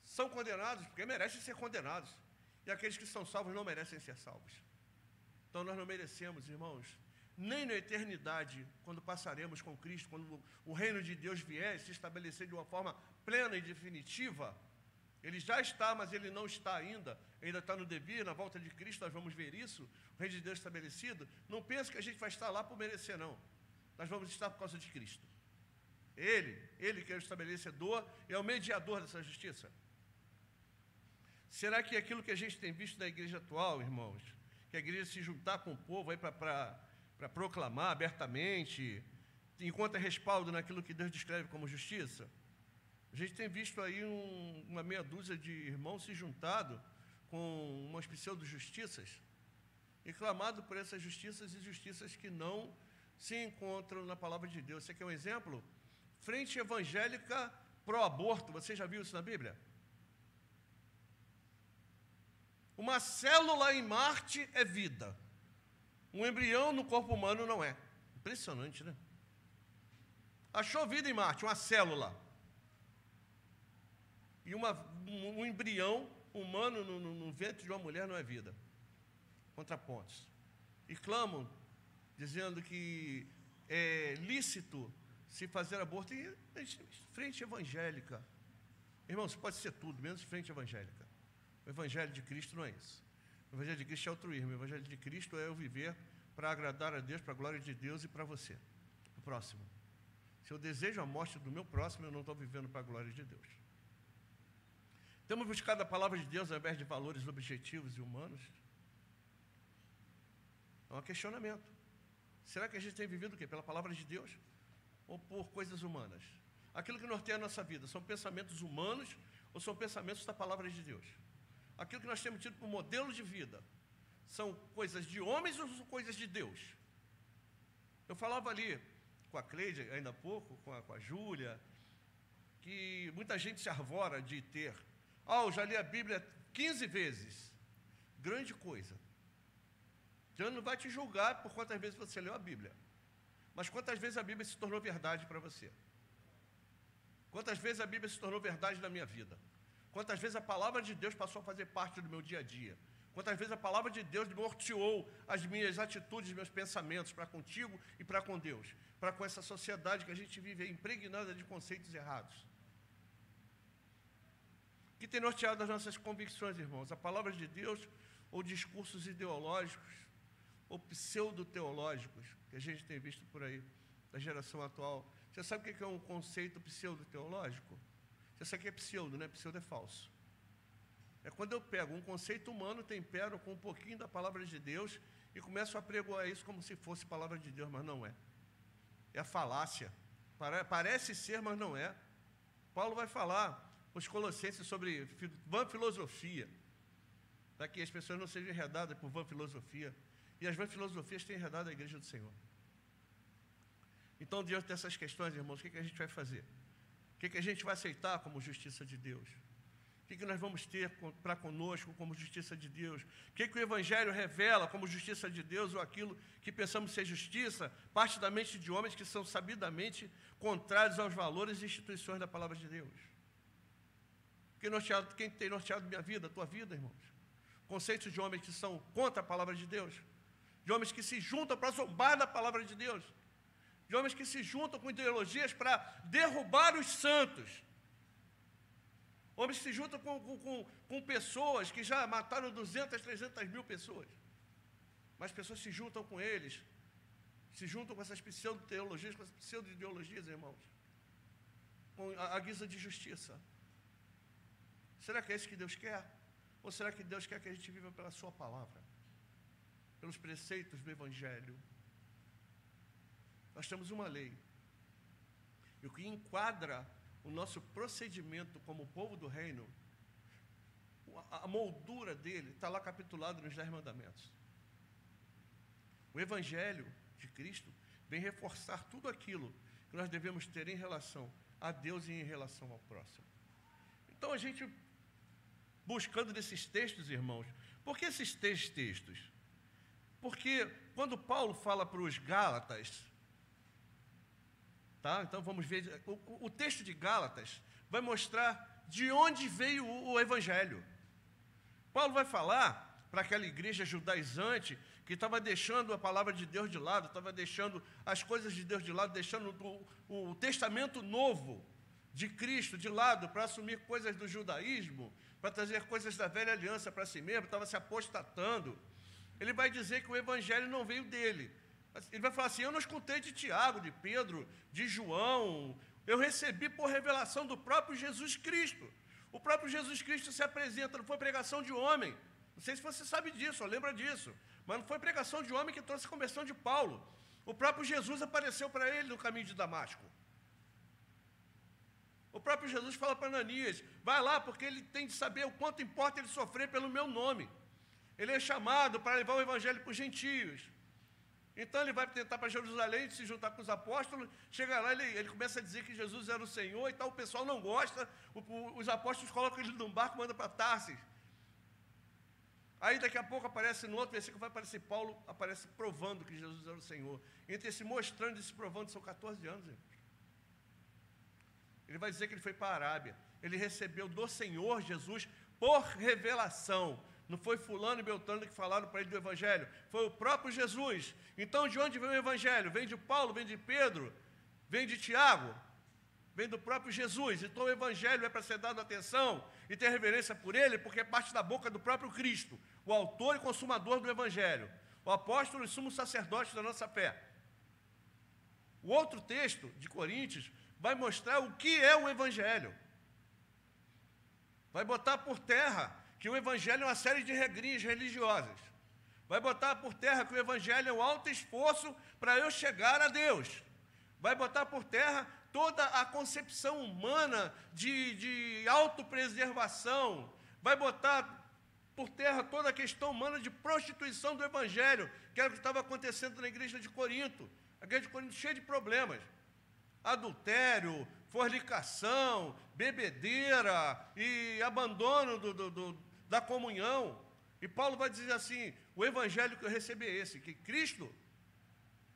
são condenados, porque merecem ser condenados, e aqueles que são salvos não merecem ser salvos. Então nós não merecemos, irmãos, nem na eternidade, quando passaremos com Cristo, quando o reino de Deus vier se estabelecer de uma forma plena e definitiva. Ele já está, mas ele não está ainda está no devir, na volta de Cristo nós vamos ver isso, o reino de Deus estabelecido. Não pense que a gente vai estar lá por merecer, não. Nós vamos estar por causa de Cristo. Ele que é o estabelecedor e é o mediador dessa justiça. Será que aquilo que a gente tem visto na igreja atual, irmãos, que a igreja se juntar com o povo aí para proclamar abertamente, encontra respaldo naquilo que Deus descreve como justiça? A gente tem visto aí uma meia dúzia de irmãos se juntado com umas pseudo-justiças e clamado por essas justiças e justiças que não se encontram na palavra de Deus. Você quer um exemplo? Frente Evangélica pró-aborto. Você já viu isso na Bíblia? Uma célula em Marte é vida. Um embrião no corpo humano não é. Impressionante, né? Achou vida em Marte, uma célula. E um embrião humano no ventre de uma mulher não é vida. Contrapontos. E clamam, dizendo que é lícito se fazer aborto em frente evangélica. Irmãos, pode ser tudo, menos frente evangélica. O evangelho de Cristo não é isso. O evangelho de Cristo é altruísmo. O evangelho de Cristo é eu viver para agradar a Deus, para a glória de Deus e para você, o próximo. Se eu desejo a morte do meu próximo, eu não estou vivendo para a glória de Deus. Temos buscado a palavra de Deus ao invés de valores objetivos e humanos? É um questionamento. Será que a gente tem vivido o quê? Pela palavra de Deus? Ou por coisas humanas? Aquilo que norteia a nossa vida, são pensamentos humanos ou são pensamentos da palavra de Deus? Aquilo que nós temos tido como modelo de vida, são coisas de homens ou são coisas de Deus? Eu falava ali com a Cleide, ainda há pouco, com a Júlia, que muita gente se arvora de ter. Eu já li a Bíblia 15 vezes. Grande coisa. Deus não vai te julgar por quantas vezes você leu a Bíblia, mas quantas vezes a Bíblia se tornou verdade para você. Quantas vezes a Bíblia se tornou verdade na minha vida. Quantas vezes a palavra de Deus passou a fazer parte do meu dia a dia. Quantas vezes a palavra de Deus norteou as minhas atitudes, meus pensamentos para contigo e para com Deus, para com essa sociedade que a gente vive impregnada de conceitos errados. O que tem norteado as nossas convicções, irmãos? A palavra de Deus ou discursos ideológicos ou pseudo-teológicos que a gente tem visto por aí, da geração atual. Você sabe o que é um conceito pseudo-teológico? Você sabe o que é pseudo, né? Pseudo é falso. É quando eu pego um conceito humano, tempero com um pouquinho da palavra de Deus e começo a apregoar isso como se fosse palavra de Deus, mas não é. É a falácia. Parece ser, mas não é. Paulo vai falar os Colossenses sobre vã filosofia, para que as pessoas não sejam enredadas por vã filosofia. E as vã filosofias têm enredado a igreja do Senhor. Então, diante dessas questões, irmãos, o que a gente vai fazer? O que a gente vai aceitar como justiça de Deus? O que nós vamos ter para conosco como justiça de Deus? O que o Evangelho revela como justiça de Deus ou aquilo que pensamos ser justiça, parte da mente de homens que são sabidamente contrários aos valores e instituições da palavra de Deus? Quem tem norteado minha vida, a tua vida, irmãos? Conceitos de homens que são contra a palavra de Deus, de homens que se juntam para zombar da palavra de Deus, de homens que se juntam com ideologias para derrubar os santos, homens que se juntam com pessoas que já mataram 200, 300 mil pessoas, mas pessoas se juntam com eles, se juntam com essas pseudo-teologias, com essas pseudo-ideologias, irmãos, com a guisa de justiça. Será que é isso que Deus quer? Ou será que Deus quer que a gente viva pela sua palavra, pelos preceitos do Evangelho? Nós temos uma lei, e o que enquadra o nosso procedimento como povo do reino, a moldura dele está lá capitulado nos 10 mandamentos. O Evangelho de Cristo vem reforçar tudo aquilo que nós devemos ter em relação a Deus e em relação ao próximo. Então a gente, buscando nesses textos, irmãos, por que esses três textos? Porque quando Paulo fala para os Gálatas, tá? Então vamos ver, o texto de Gálatas vai mostrar de onde veio o Evangelho. Paulo vai falar para aquela igreja judaizante que estava deixando a palavra de Deus de lado, estava deixando as coisas de Deus de lado, deixando o testamento novo de Cristo de lado para assumir coisas do judaísmo, para trazer coisas da velha aliança para si mesmo, estava se apostatando. Ele vai dizer que o Evangelho não veio dele. Ele vai falar assim: eu não escutei de Tiago, de Pedro, de João, eu recebi por revelação do próprio Jesus Cristo. O próprio Jesus Cristo se apresenta, não foi pregação de homem. Não sei se você sabe disso, ou lembra disso, mas não foi pregação de homem que trouxe a conversão de Paulo. O próprio Jesus apareceu para ele no caminho de Damasco. O próprio Jesus fala para Ananias: vai lá, porque ele tem de saber o quanto importa ele sofrer pelo meu nome. Ele é chamado para levar o Evangelho para os gentios. Então ele vai tentar para Jerusalém, se juntar com os apóstolos, chega lá, ele começa a dizer que Jesus era o Senhor e tal, o pessoal não gosta, os apóstolos colocam ele num barco e mandam para Tarsis. Aí daqui a pouco aparece no outro versículo, vai aparecer Paulo, aparece provando que Jesus era o Senhor. Entre esse mostrando e esse provando são 14 anos, irmãos. Ele vai dizer que ele foi para a Arábia, ele recebeu do Senhor Jesus por revelação. Não foi fulano e beltrano que falaram para ele do Evangelho, foi o próprio Jesus. Então, de onde vem o Evangelho? Vem de Paulo, vem de Pedro, vem de Tiago, vem do próprio Jesus. Então, o Evangelho é para ser dado atenção e ter reverência por ele, porque é parte da boca do próprio Cristo, o autor e consumador do Evangelho, o apóstolo e sumo sacerdote da nossa fé. O outro texto de Coríntios vai mostrar o que é o Evangelho. Vai botar por terra que o Evangelho é uma série de regrinhas religiosas. Vai botar por terra que o Evangelho é um alto esforço para eu chegar a Deus. Vai botar por terra toda a concepção humana de autopreservação. Vai botar por terra toda a questão humana de prostituição do Evangelho, que era o que estava acontecendo na igreja de Corinto. A igreja de Corinto cheia de problemas. Adultério, fornicação, bebedeira e abandono da comunhão. E Paulo vai dizer assim, o evangelho que eu recebi é esse, que Cristo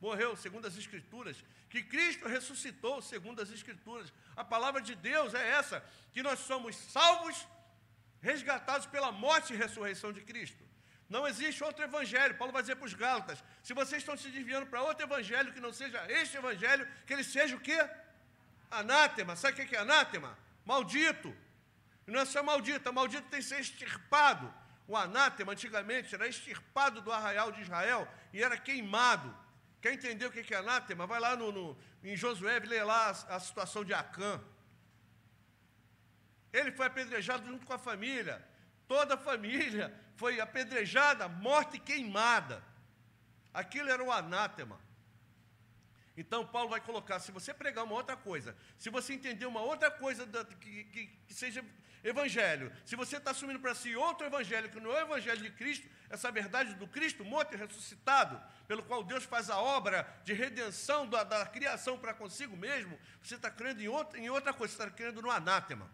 morreu segundo as Escrituras, que Cristo ressuscitou segundo as Escrituras. A palavra de Deus é essa, que nós somos salvos, resgatados pela morte e ressurreição de Cristo. Não existe outro evangelho. Paulo vai dizer para os Gálatas, se vocês estão se desviando para outro evangelho que não seja este evangelho, que ele seja o quê? Anátema. Sabe o que é anátema? Maldito. E não é só maldito, maldito tem que ser extirpado. O anátema, antigamente, era extirpado do arraial de Israel e era queimado. Quer entender o que é anátema? Vai lá em Josué e lê lá a situação de Acã. Ele foi apedrejado junto com a família. Toda a família foi apedrejada, morta e queimada. Aquilo era o anátema. Então, Paulo vai colocar, se você pregar uma outra coisa, se você entender uma outra coisa que seja evangelho, se você está assumindo para si outro evangelho, que não é o evangelho de Cristo, essa verdade do Cristo morto e ressuscitado, pelo qual Deus faz a obra de redenção da criação para consigo mesmo, você está crendo em outra coisa, você está crendo no anátema.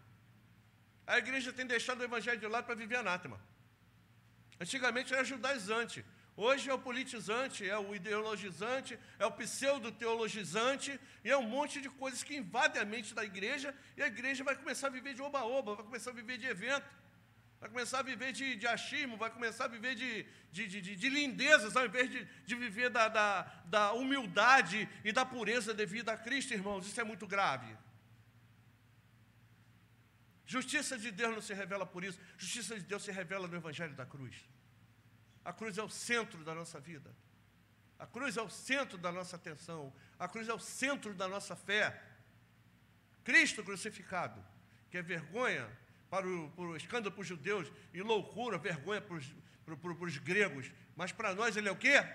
A igreja tem deixado o evangelho de lado para viver anátema. Antigamente era judaizante. Hoje é o politizante, é o ideologizante, é o pseudo-teologizante, e é um monte de coisas que invadem a mente da igreja, e a igreja vai começar a viver de oba-oba, vai começar a viver de evento, vai começar a viver de achismo, vai começar a viver de lindezas, ao invés de viver da humildade e da pureza devida a Cristo, irmãos. Isso é muito grave. Justiça de Deus não se revela por isso, justiça de Deus se revela no Evangelho da cruz. A cruz é o centro da nossa vida. A cruz é o centro da nossa atenção. A cruz é o centro da nossa fé. Cristo crucificado, que é vergonha para o escândalo para os judeus e loucura, vergonha para os gregos. Mas para nós ele é o quê?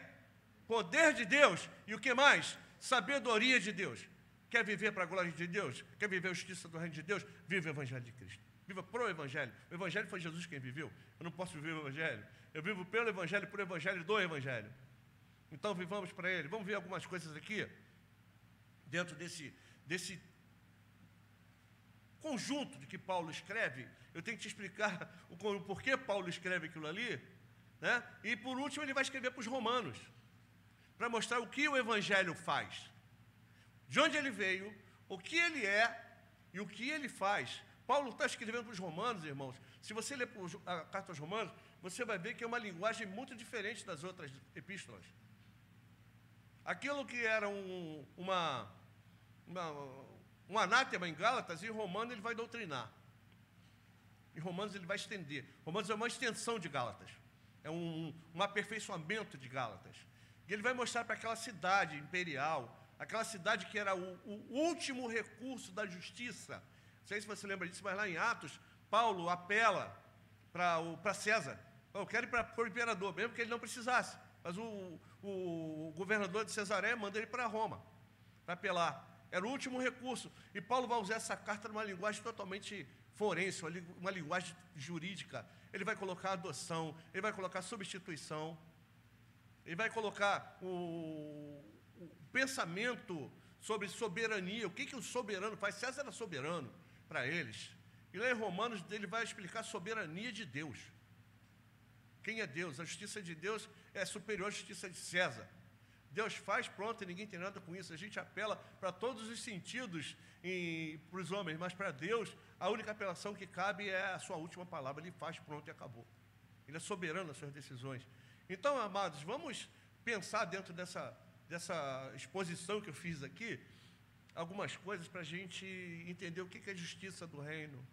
Poder de Deus. E o que mais? Sabedoria de Deus. Quer viver para a glória de Deus? Quer viver a justiça do reino de Deus? Viva o Evangelho de Cristo. Viva pro Evangelho. O Evangelho foi Jesus quem viveu. Eu não posso viver o Evangelho. Eu vivo pelo Evangelho, por Evangelho, do Evangelho. Então, vivamos para Ele. Vamos ver algumas coisas aqui, dentro desse conjunto de que Paulo escreve. Eu tenho que te explicar o porquê Paulo escreve aquilo ali, né? E, por último, ele vai escrever para os romanos, para mostrar o que o Evangelho faz. De onde ele veio, o que ele é e o que ele faz. Paulo está escrevendo para os romanos, irmãos. Se você ler a carta aos romanos, você vai ver que é uma linguagem muito diferente das outras epístolas. Aquilo que era um anátema em Gálatas, em Romanos ele vai doutrinar. Em Romanos ele vai estender. Romanos é uma extensão de Gálatas. É um aperfeiçoamento de Gálatas. E ele vai mostrar para aquela cidade imperial, aquela cidade que era o último recurso da justiça. Não sei se você lembra disso, mas lá em Atos, Paulo apela para César. Eu quero ir para o imperador, mesmo que ele não precisasse. Mas o governador de Cesareia manda ele para Roma, para apelar. Era o último recurso. E Paulo vai usar essa carta numa linguagem totalmente forense, uma linguagem jurídica. Ele vai colocar adoção, ele vai colocar substituição, ele vai colocar o pensamento sobre soberania. O que o soberano faz? César era soberano para eles. E lá em Romanos ele vai explicar a soberania de Deus. Quem é Deus? A justiça de Deus é superior à justiça de César. Deus faz, pronto, e ninguém tem nada com isso. A gente apela para todos os sentidos para os homens, mas para Deus, a única apelação que cabe é a sua última palavra. Ele faz, pronto, e acabou. Ele é soberano nas suas decisões. Então, amados, vamos pensar dentro dessa exposição que eu fiz aqui, algumas coisas para a gente entender o que é justiça do reino.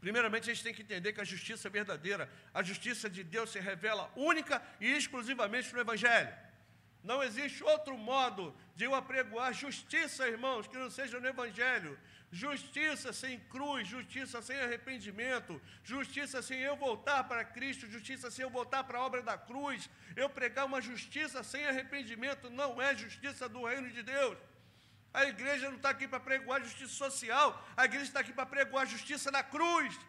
Primeiramente, a gente tem que entender que a justiça verdadeira, a justiça de Deus se revela única e exclusivamente no Evangelho. Não existe outro modo de eu apregoar justiça, irmãos, que não seja no Evangelho. Justiça sem cruz, justiça sem arrependimento, justiça sem eu voltar para Cristo, justiça sem eu voltar para a obra da cruz. Eu pregar uma justiça sem arrependimento não é justiça do reino de Deus. A igreja não está aqui para pregoar justiça social, a igreja está aqui para pregoar justiça na cruz.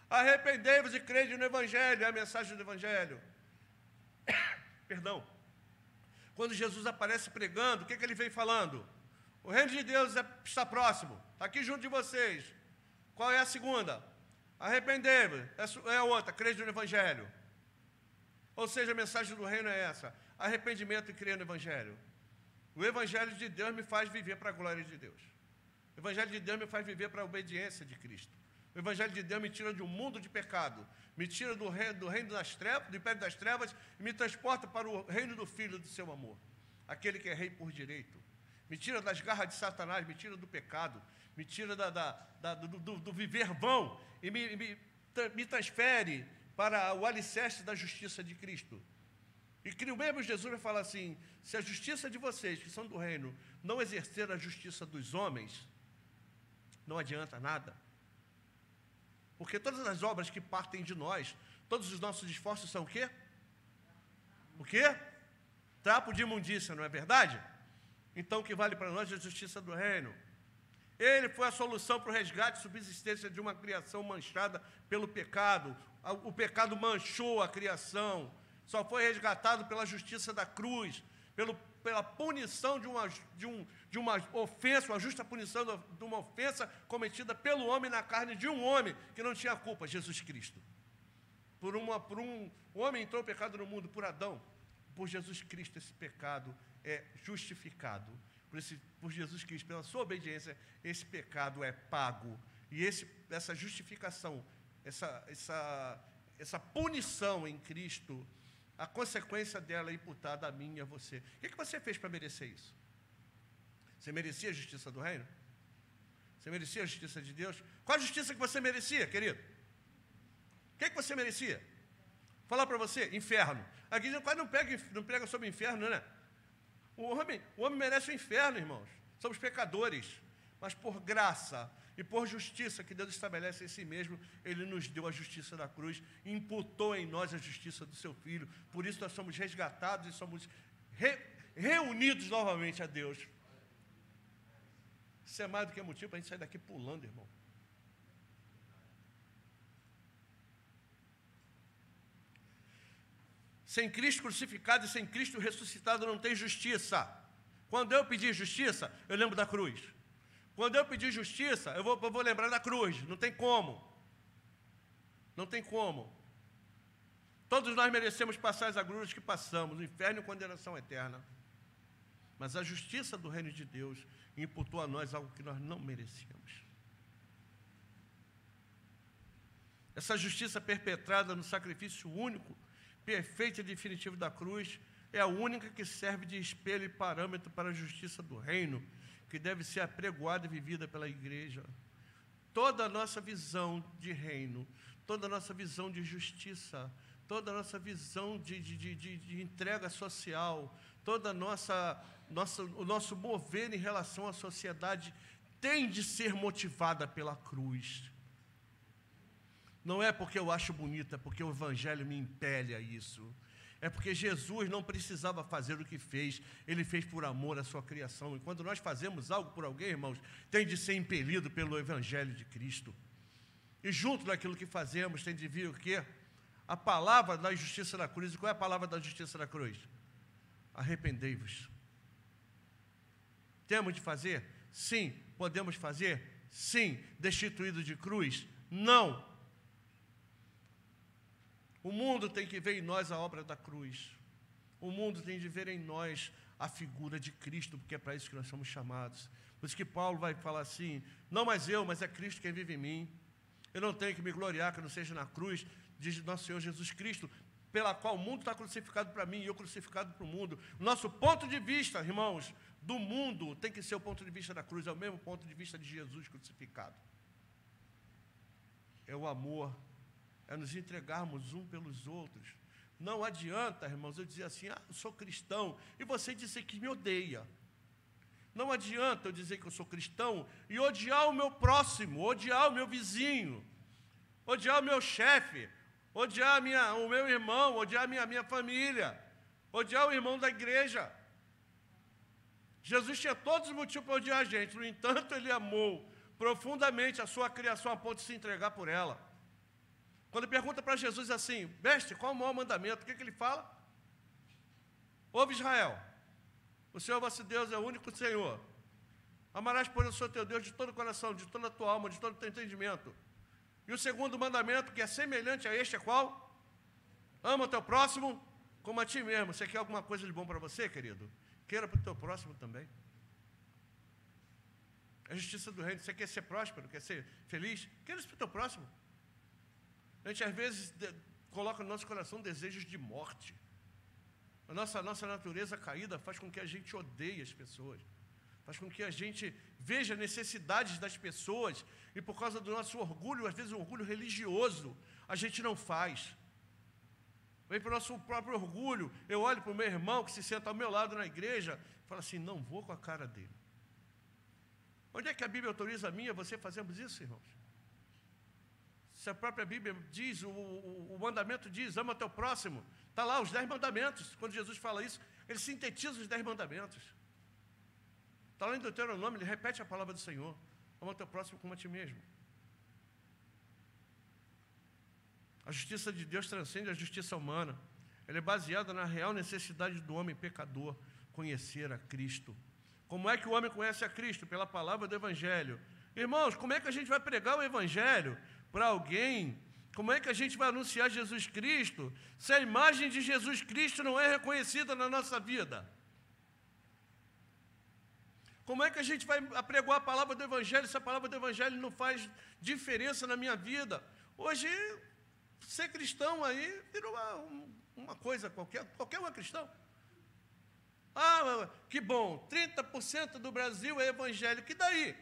Arrependei-vos e crede no Evangelho, é a mensagem do Evangelho. Perdão. Quando Jesus aparece pregando, o que ele vem falando? O reino de Deus está próximo, está aqui junto de vocês. Qual é a segunda? Arrependei-vos. Essa é a outra, crede no Evangelho. Ou seja, a mensagem do reino é essa: arrependimento e crer no Evangelho. O Evangelho de Deus me faz viver para a glória de Deus. O Evangelho de Deus me faz viver para a obediência de Cristo. O Evangelho de Deus me tira de um mundo de pecado, me tira do reino das trevas, do império das trevas, e me transporta para o reino do Filho do seu amor, aquele que é rei por direito. Me tira das garras de Satanás, me tira do pecado, me tira do viver vão e me transfere para o alicerce da justiça de Cristo. E que o mesmo Jesus vai falar assim: se a justiça de vocês, que são do reino, não exercer a justiça dos homens, não adianta nada. Porque todas as obras que partem de nós, todos os nossos esforços são o quê? O quê? Trapo de imundícia, não é verdade? Então o que vale para nós é a justiça do reino. Ele foi a solução para o resgate e subsistência de uma criação manchada pelo pecado. O pecado manchou a criação. Só foi resgatado pela justiça da cruz, pela punição de uma ofensa, uma justa punição de uma ofensa cometida pelo homem na carne de um homem que não tinha culpa, Jesus Cristo. O homem entrou o pecado no mundo por Adão. Por Jesus Cristo esse pecado é justificado. Por Jesus Cristo, pela sua obediência, esse pecado é pago. E essa justificação, essa punição em Cristo, a consequência dela é imputada a mim e a você. O que você fez para merecer isso? Você merecia a justiça do reino? Você merecia a justiça de Deus? Qual a justiça que você merecia, querido? O que você merecia? Vou falar para você, inferno. Aqui quase não prega sobre inferno, né? O homem merece o inferno, irmãos. Somos pecadores. Mas por graça e por justiça que Deus estabelece em si mesmo, Ele nos deu a justiça da cruz, imputou em nós a justiça do seu Filho. Por isso nós somos resgatados e somos reunidos novamente a Deus. Isso é mais do que motivo para a gente sair daqui pulando, irmão. Sem Cristo crucificado e sem Cristo ressuscitado não tem justiça. Quando eu pedir justiça, eu lembro da cruz. Quando eu pedir justiça, eu vou lembrar da cruz. Não tem como. Não tem como. Todos nós merecemos passar as agruras que passamos, o inferno e condenação eterna. Mas a justiça do reino de Deus imputou a nós algo que nós não merecíamos. Essa justiça perpetrada no sacrifício único, perfeito e definitivo da cruz, é a única que serve de espelho e parâmetro para a justiça do reino, que deve ser apregoada e vivida pela igreja. Toda a nossa visão de reino, toda a nossa visão de justiça, toda a nossa visão de entrega social, toda o nosso mover em relação à sociedade tem de ser motivada pela cruz. Não é porque eu acho bonito, é porque o Evangelho me impele a isso. É porque Jesus não precisava fazer o que fez, Ele fez por amor à sua criação. E quando nós fazemos algo por alguém, irmãos, tem de ser impelido pelo Evangelho de Cristo. E junto daquilo que fazemos, tem de vir o quê? A palavra da justiça da cruz. E qual é a palavra da justiça da cruz? Arrependei-vos. Temos de fazer? Sim. Podemos fazer? Sim. Destituído de cruz? Não. O mundo tem que ver em nós a obra da cruz. O mundo tem de ver em nós a figura de Cristo, porque é para isso que nós somos chamados. Por isso que Paulo vai falar assim: não mais eu, mas é Cristo quem vive em mim. Eu não tenho que me gloriar que não seja na cruz, diz nosso Senhor Jesus Cristo, pela qual o mundo está crucificado para mim e eu crucificado para o mundo. O nosso ponto de vista, irmãos, do mundo tem que ser o ponto de vista da cruz, é o mesmo ponto de vista de Jesus crucificado. É o amor, é nos entregarmos um pelos outros. Não adianta, irmãos, eu dizer assim: eu sou cristão, e você dizer que me odeia. Não adianta eu dizer que eu sou cristão e odiar o meu próximo, odiar o meu vizinho, odiar o meu chefe, odiar o meu irmão, odiar a minha família, odiar o irmão da igreja. Jesus tinha todos os motivos para odiar a gente, no entanto, Ele amou profundamente a sua criação a ponto de se entregar por ela. Quando pergunta para Jesus assim: mestre, qual é o maior mandamento? O que ele fala? Ouve, Israel, o Senhor vosso Deus é o único Senhor. Amarás, pois, o Senhor teu Deus de todo o coração, de toda a tua alma, de todo o teu entendimento. E o segundo mandamento, que é semelhante a este, é qual? Ama o teu próximo como a ti mesmo. Você quer alguma coisa de bom para você, querido? Queira para o teu próximo também. A justiça do reino. Você quer ser próspero, quer ser feliz? Queira isso para o teu próximo. A gente, às vezes, coloca no nosso coração desejos de morte. A nossa natureza caída faz com que a gente odeie as pessoas. Faz com que a gente veja necessidades das pessoas e por causa do nosso orgulho, às vezes um orgulho religioso, a gente não faz. Vem para o nosso próprio orgulho, eu olho para o meu irmão que se senta ao meu lado na igreja e falo assim, não vou com a cara dele. Onde é que a Bíblia autoriza a mim e a você fazermos isso, irmãos? Se a própria Bíblia diz, o mandamento diz, ama teu próximo, está lá os 10 mandamentos. Quando Jesus fala isso, ele sintetiza os 10 mandamentos. Está lá em Deuteronômio, ele repete a palavra do Senhor. Ama teu próximo como a ti mesmo. A justiça de Deus transcende a justiça humana. Ela é baseada na real necessidade do homem pecador conhecer a Cristo. Como é que o homem conhece a Cristo? Pela palavra do Evangelho. Irmãos, como é que a gente vai pregar o Evangelho para alguém? Como é que a gente vai anunciar Jesus Cristo se a imagem de Jesus Cristo não é reconhecida na nossa vida? Como é que a gente vai apregoar a palavra do Evangelho se a palavra do Evangelho não faz diferença na minha vida? Hoje, ser cristão aí virou uma coisa qualquer um é cristão. Ah, que bom, 30% do Brasil é evangélico, e daí?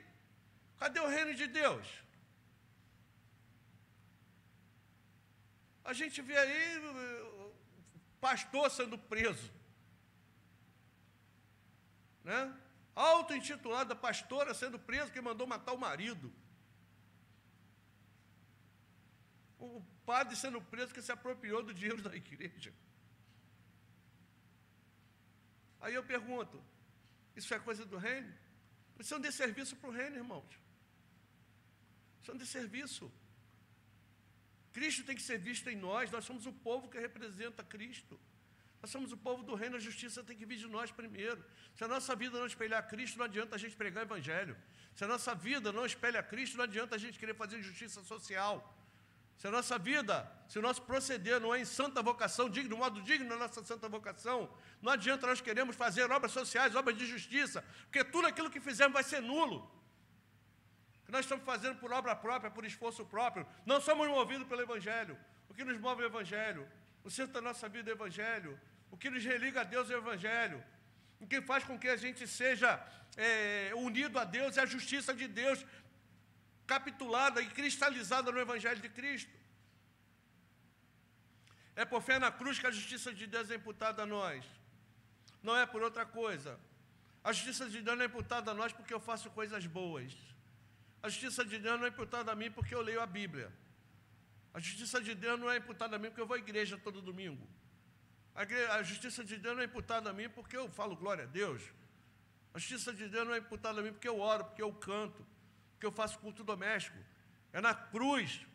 Cadê o reino de Deus? A gente vê aí pastor sendo preso, né? Auto-intitulada pastora sendo presa que mandou matar o marido. O padre sendo preso que se apropriou do dinheiro da igreja. Aí eu pergunto, isso é coisa do reino? Isso é um desserviço para o reino, irmãos. Isso é um desserviço. Cristo tem que ser visto em nós somos o povo que representa Cristo. Nós somos o povo do reino, a justiça tem que vir de nós primeiro. Se a nossa vida não espelhar Cristo, não adianta a gente pregar o Evangelho. Se a nossa vida não espelha Cristo, não adianta a gente querer fazer justiça social. Se a nossa vida, se o nosso proceder não é em santa vocação, digno, modo digno da nossa santa vocação, não adianta nós queremos fazer obras sociais, obras de justiça, porque tudo aquilo que fizermos vai ser nulo. O que nós estamos fazendo por obra própria, por esforço próprio, não somos movidos pelo Evangelho. O que nos move é o Evangelho. O centro da nossa vida é o Evangelho. O que nos religa a Deus é o Evangelho. O que faz com que a gente seja unido a Deus é a justiça de Deus, capitulada e cristalizada no Evangelho de Cristo. É por fé na cruz que a justiça de Deus é imputada a nós. Não é por outra coisa. A justiça de Deus não é imputada a nós porque eu faço coisas boas. A justiça de Deus não é imputada a mim porque eu leio a Bíblia. A justiça de Deus não é imputada a mim porque eu vou à igreja todo domingo. A justiça de Deus não é imputada a mim porque eu falo glória a Deus. A justiça de Deus não é imputada a mim porque eu oro, porque eu canto, porque eu faço culto doméstico. É na cruz.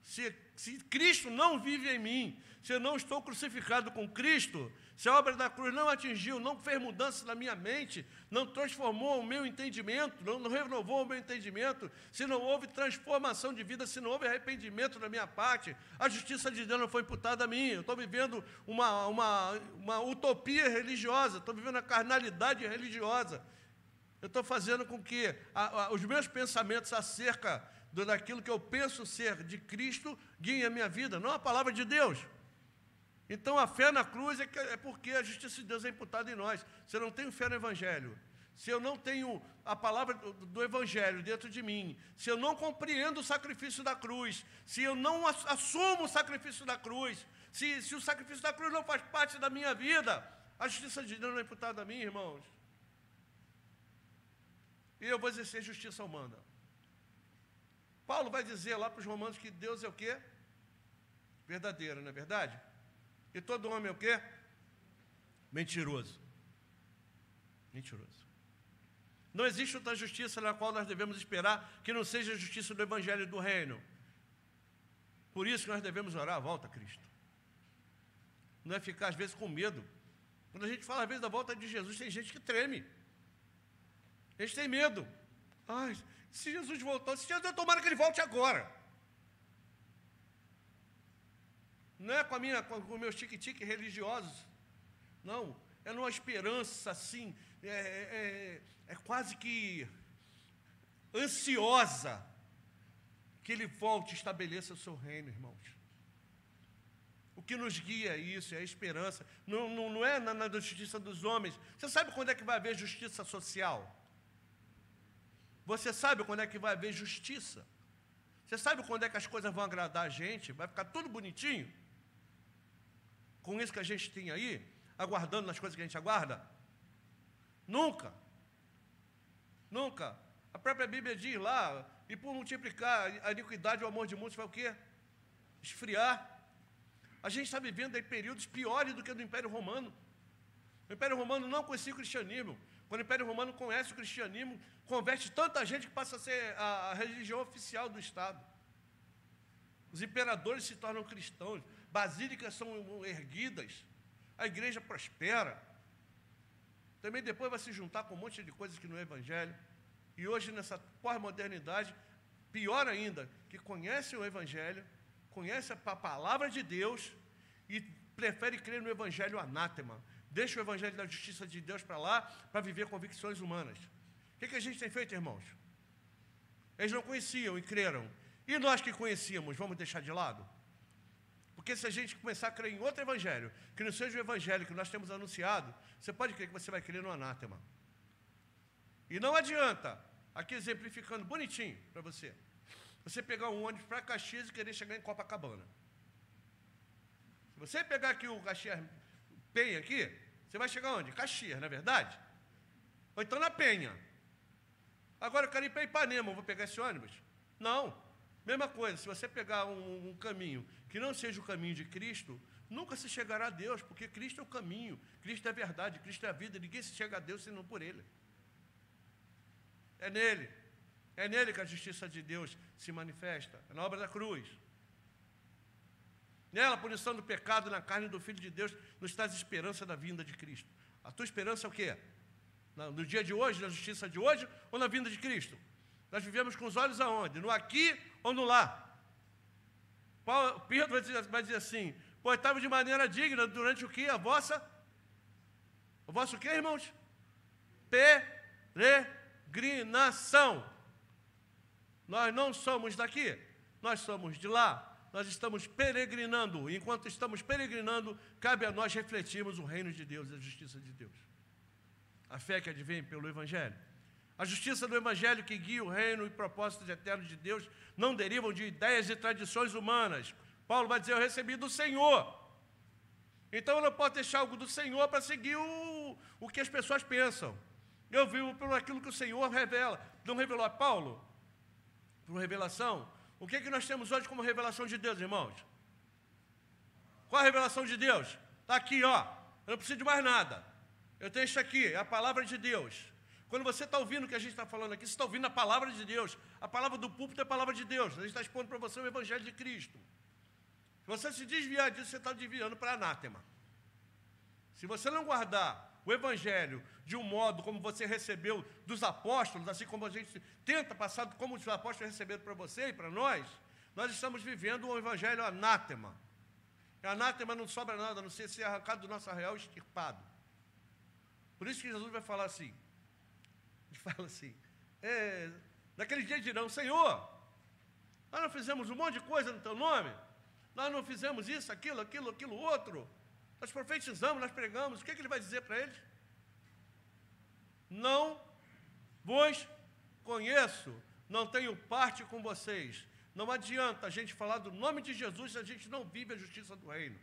Se Cristo não vive em mim, se eu não estou crucificado com Cristo, se a obra da cruz não atingiu, não fez mudança na minha mente, não transformou o meu entendimento, não renovou o meu entendimento, se não houve transformação de vida, se não houve arrependimento da minha parte, a justiça de Deus não foi imputada a mim. Eu estou vivendo uma utopia religiosa, estou vivendo a carnalidade religiosa. Eu estou fazendo com que os meus pensamentos acerca daquilo que eu penso ser de Cristo guiem a minha vida, não a palavra de Deus. Então, a fé na cruz é porque a justiça de Deus é imputada em nós. Se eu não tenho fé no Evangelho, se eu não tenho a palavra do Evangelho dentro de mim, se eu não compreendo o sacrifício da cruz, se eu não assumo o sacrifício da cruz, se o sacrifício da cruz não faz parte da minha vida, a justiça de Deus não é imputada a mim, irmãos. E eu vou exercer justiça humana. Paulo vai dizer lá para os romanos que Deus é o quê? Verdadeiro, não é verdade? E todo homem é o quê? Mentiroso. Mentiroso. Não existe outra justiça na qual nós devemos esperar que não seja a justiça do Evangelho e do Reino. Por isso que nós devemos orar a volta a Cristo. Não é ficar, às vezes, com medo. Quando a gente fala, às vezes, da volta de Jesus, tem gente que treme. Eles têm medo. Ai, se Jesus voltou, tomara que ele volte agora. Não é com meus tique-tique religiosos. Não, é numa esperança assim, é quase que ansiosa que Ele volte e estabeleça o seu reino, irmãos. O que nos guia é isso, é a esperança. Não é na justiça dos homens. Você sabe quando é que vai haver justiça social? Você sabe quando é que vai haver justiça? Você sabe quando é que as coisas vão agradar a gente? Vai ficar tudo bonitinho? Com isso que a gente tem aí, aguardando nas coisas que a gente aguarda? Nunca. Nunca. A própria Bíblia diz lá, e por multiplicar a iniquidade e o amor de muitos vai o quê? Esfriar. A gente está vivendo aí períodos piores do que do Império Romano. O Império Romano não conhecia o cristianismo. Quando o Império Romano conhece o cristianismo, converte tanta gente que passa a ser a religião oficial do Estado. Os imperadores se tornam cristãos, basílicas são erguidas, a igreja prospera. Também depois vai se juntar com um monte de coisas que não é evangelho. E hoje, nessa pós-modernidade, pior ainda, que conhece o evangelho, conhece a palavra de Deus e prefere crer no evangelho anátema. Deixa o evangelho da justiça de Deus para lá, para viver convicções humanas. O que a gente tem feito, irmãos? Eles não conheciam e creram. E nós que conhecíamos, vamos deixar de lado? Porque se a gente começar a crer em outro evangelho, que não seja o evangelho que nós temos anunciado, você pode crer que você vai crer no anátema. E não adianta, aqui exemplificando bonitinho para você, você pegar um ônibus para Caxias e querer chegar em Copacabana. Se você pegar aqui o Caxias Penha aqui, você vai chegar onde? Caxias, não é verdade? Ou então na Penha. Agora eu quero ir para Ipanema, vou pegar esse ônibus? Não. Mesma coisa, se você pegar um caminho que não seja o caminho de Cristo, nunca se chegará a Deus, porque Cristo é o caminho, Cristo é a verdade, Cristo é a vida, ninguém se chega a Deus senão por Ele. É nele que a justiça de Deus se manifesta, é na obra da cruz. Nela, a punição do pecado na carne do Filho de Deus nos traz esperança da vinda de Cristo. A tua esperança é o quê? No dia de hoje, na justiça de hoje, ou na vinda de Cristo? Nós vivemos com os olhos aonde? No aqui ou no lá? Pedro vai dizer assim, portai-vos de maneira digna durante o que? O vosso o quê, irmãos? Peregrinação. Nós não somos daqui, nós somos de lá. Nós estamos peregrinando, e enquanto estamos peregrinando, cabe a nós refletirmos o reino de Deus e a justiça de Deus. A fé que advém pelo Evangelho. A justiça do Evangelho que guia o reino e propósitos eternos de Deus não derivam de ideias e tradições humanas. Paulo vai dizer, eu recebi do Senhor. Então eu não posso deixar algo do Senhor para seguir o que as pessoas pensam. Eu vivo por aquilo que o Senhor revela. Não revelou a Paulo? Por revelação? O que nós temos hoje como revelação de Deus, irmãos? Qual a revelação de Deus? Está aqui, ó. Eu não preciso de mais nada. Eu tenho isso aqui, é a palavra de Deus. Quando você está ouvindo o que a gente está falando aqui, você está ouvindo a palavra de Deus. A palavra do púlpito é a palavra de Deus. A gente está expondo para você o Evangelho de Cristo. Se você se desviar disso, você está desviando para anátema. Se você não guardar o Evangelho de um modo como você recebeu dos apóstolos, assim como a gente tenta passar, como os apóstolos receberam para você e para nós estamos vivendo um Evangelho anátema. E anátema não sobra nada, a não ser arrancado do nosso arraial e extirpado. Por isso que Jesus vai falar assim, ele fala assim, naquele dia dirão, Senhor, nós não fizemos um monte de coisa no teu nome, nós não fizemos isso, aquilo outro, nós profetizamos, nós pregamos, o que ele vai dizer para eles? Não vos conheço, não tenho parte com vocês. Não adianta a gente falar do nome de Jesus se a gente não vive a justiça do reino.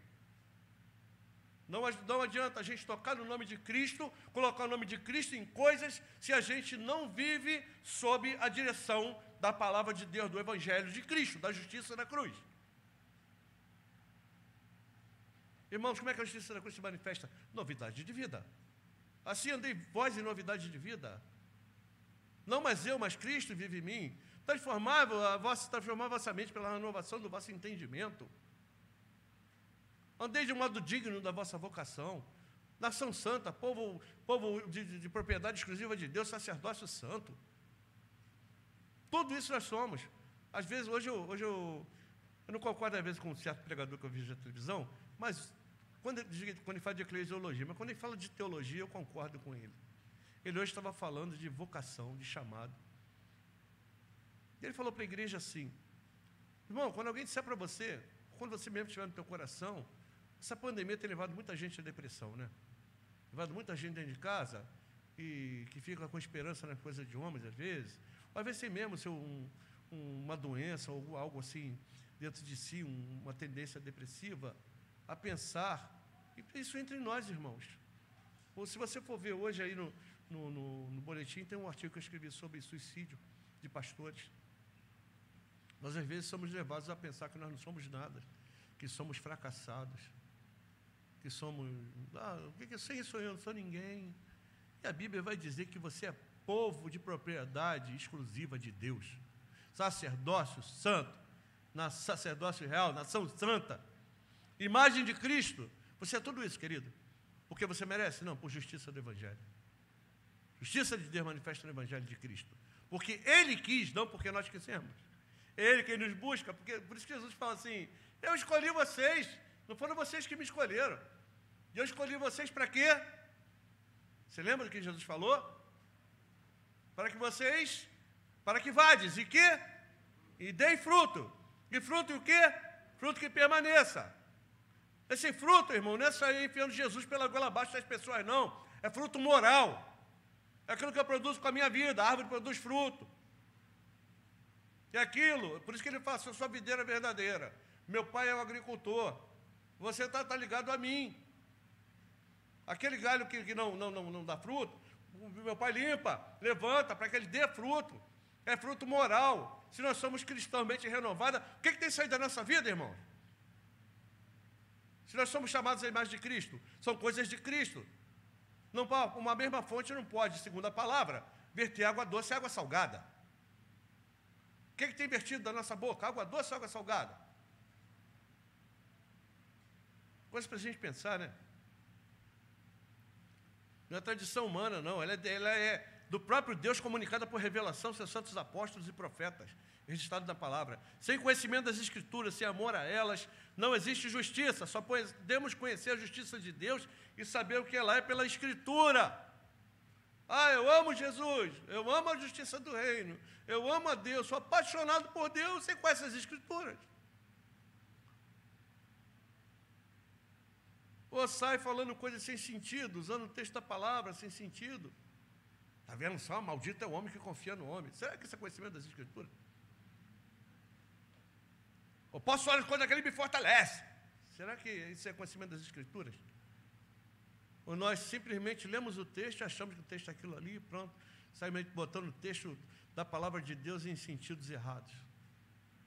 Não adianta a gente tocar no nome de Cristo, colocar o nome de Cristo em coisas, se a gente não vive sob a direção da palavra de Deus, do Evangelho de Cristo, da justiça da cruz. Irmãos, como é que a justiça da cruz se manifesta? Novidade de vida. Assim andei vós em novidade de vida. Não mais eu, mas Cristo vive em mim. Transformar a vossa mente pela renovação do vosso entendimento. Andei de um modo digno da vossa vocação. Nação santa, povo de propriedade exclusiva de Deus, sacerdócio santo. Tudo isso nós somos. Às vezes, hoje eu Eu não concordo, às vezes, com um certo pregador que eu vejo na televisão, mas quando ele fala de eclesiologia, mas quando ele fala de teologia, eu concordo com ele. Ele hoje estava falando de vocação, de chamado. E ele falou para a igreja assim: irmão, quando alguém disser para você, quando você mesmo estiver no teu coração, essa pandemia tem levado muita gente à depressão, né? Levado muita gente dentro de casa e que fica com esperança nas coisas de homens, às vezes. Ou às vezes tem mesmo uma doença ou algo assim dentro de si, uma tendência depressiva, a pensar. E isso entre nós, irmãos. Ou se você for ver hoje aí no boletim, tem um artigo que eu escrevi sobre suicídio de pastores. Nós, às vezes, somos levados a pensar que nós não somos nada, que somos fracassados, que somos... o que sem isso eu não sou ninguém. E a Bíblia vai dizer que você é povo de propriedade exclusiva de Deus, sacerdócio santo, sacerdócio real, nação santa, imagem de Cristo. Você é tudo isso, querido. Porque você merece? Não, por justiça do Evangelho. Justiça de Deus manifesta no Evangelho de Cristo. Porque Ele quis, não porque nós quisemos. Ele quem nos busca, por isso que Jesus fala assim: eu escolhi vocês, não foram vocês que me escolheram. E eu escolhi vocês para quê? Você lembra do que Jesus falou? Para que vades, e quê? E deem fruto. E fruto e o quê? Fruto que permaneça. Esse fruto, irmão, não é sair enfiando Jesus pela goela abaixo das pessoas, não. É fruto moral. É aquilo que eu produzo com a minha vida. A árvore produz fruto. É aquilo. Por isso que ele fala: eu sou a videira verdadeira. Meu pai é o agricultor. Você está ligado a mim. Aquele galho que não dá fruto, o meu pai limpa, levanta para que ele dê fruto. É fruto moral. Se nós somos cristãomente renovados, o que tem saído da nossa vida, irmão? Se nós somos chamados à imagem de Cristo, são coisas de Cristo. Não, uma mesma fonte não pode, segundo a palavra, verter água doce e água salgada. O que tem vertido da nossa boca? Água doce ou água salgada? Coisa para a gente pensar, né? Não é tradição humana, não. Ela é do próprio Deus, comunicada por revelação, seus santos apóstolos e profetas, registrado na palavra. Sem conhecimento das Escrituras, sem amor a elas, não existe justiça. Só podemos conhecer a justiça de Deus e saber o que ela é pela Escritura. Eu amo Jesus, eu amo a justiça do reino, eu amo a Deus, sou apaixonado por Deus. Você conhece as Escrituras? Ou sai falando coisas sem sentido, usando o texto da palavra sem sentido. Está vendo só? Maldito é o homem que confia no homem. Será que isso é conhecimento das Escrituras? Eu posso falar coisas que ele me fortalece. Será que isso é conhecimento das Escrituras? Ou nós simplesmente lemos o texto e achamos que o texto é aquilo ali e pronto, saímos botando o texto da palavra de Deus em sentidos errados.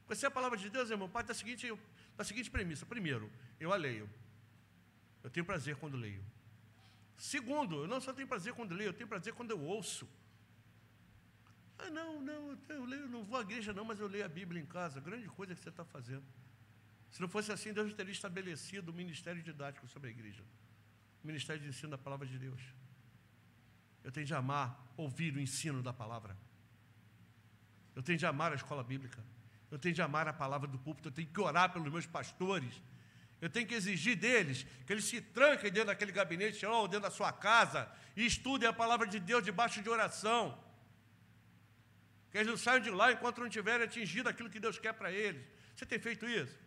Conhecer a palavra de Deus, irmão, parte da seguinte premissa. Primeiro, eu a leio. Eu tenho prazer quando leio. Segundo, eu não só tenho prazer quando leio, eu tenho prazer quando eu ouço. Eu leio, não vou à igreja não, mas eu leio a Bíblia em casa. Grande coisa que você está fazendo. Se não fosse assim, Deus teria estabelecido o ministério didático sobre a igreja. O ministério de ensino da palavra de Deus. Eu tenho de amar, ouvir o ensino da palavra. Eu tenho de amar a escola bíblica. Eu tenho de amar a palavra do púlpito. Eu tenho que orar pelos meus pastores. Eu tenho que exigir deles que eles se tranquem dentro daquele gabinete ou dentro da sua casa e estudem a palavra de Deus debaixo de oração. Que eles não saiam de lá enquanto não tiverem atingido aquilo que Deus quer para eles. Você tem feito isso?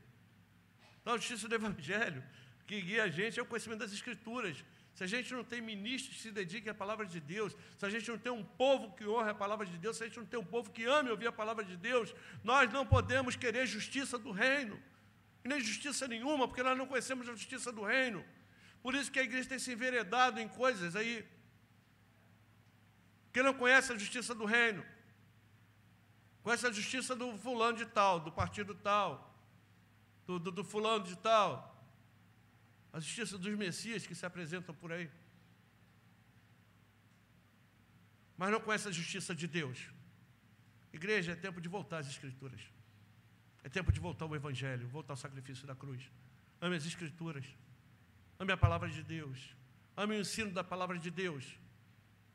Então, a justiça do Evangelho, que guia a gente, é o conhecimento das Escrituras. Se a gente não tem ministros que se dediquem à palavra de Deus, se a gente não tem um povo que honre a palavra de Deus, se a gente não tem um povo que ame ouvir a palavra de Deus, nós não podemos querer justiça do reino. E nem justiça nenhuma, porque nós não conhecemos a justiça do reino. Por isso que a igreja tem se enveredado em coisas aí. Quem não conhece a justiça do reino, conhece a justiça do fulano de tal, do partido tal, do fulano de tal. A justiça dos messias que se apresentam por aí. Mas não conhece a justiça de Deus. Igreja, é tempo de voltar às Escrituras. É tempo de voltar ao Evangelho, voltar ao sacrifício da cruz. Ame as Escrituras. Ame a palavra de Deus. Ame o ensino da palavra de Deus.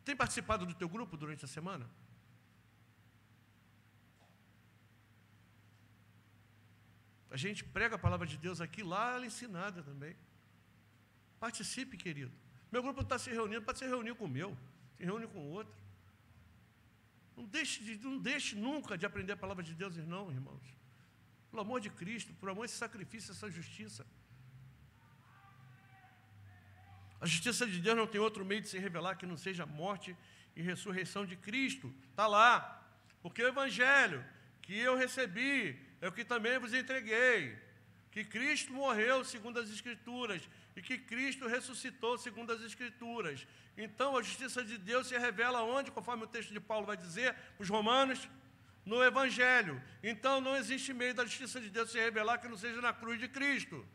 Tem participado do teu grupo durante a semana? A gente prega a palavra de Deus aqui, lá ela é ensinada também. Participe, querido. Meu grupo está se reunindo, pode se reunir com o meu, se reúne com o outro. Não deixe nunca de aprender a palavra de Deus, não, irmãos. Pelo amor de Cristo, por amor a esse sacrifício, essa justiça. A justiça de Deus não tem outro meio de se revelar que não seja a morte e ressurreição de Cristo. Está lá. Porque o Evangelho que eu recebi é o que também vos entreguei. Que Cristo morreu segundo as Escrituras e que Cristo ressuscitou segundo as Escrituras. Então, a justiça de Deus se revela onde, conforme o texto de Paulo vai dizer, para os romanos, no Evangelho. Então, não existe meio da justiça de Deus se revelar que não seja na cruz de Cristo.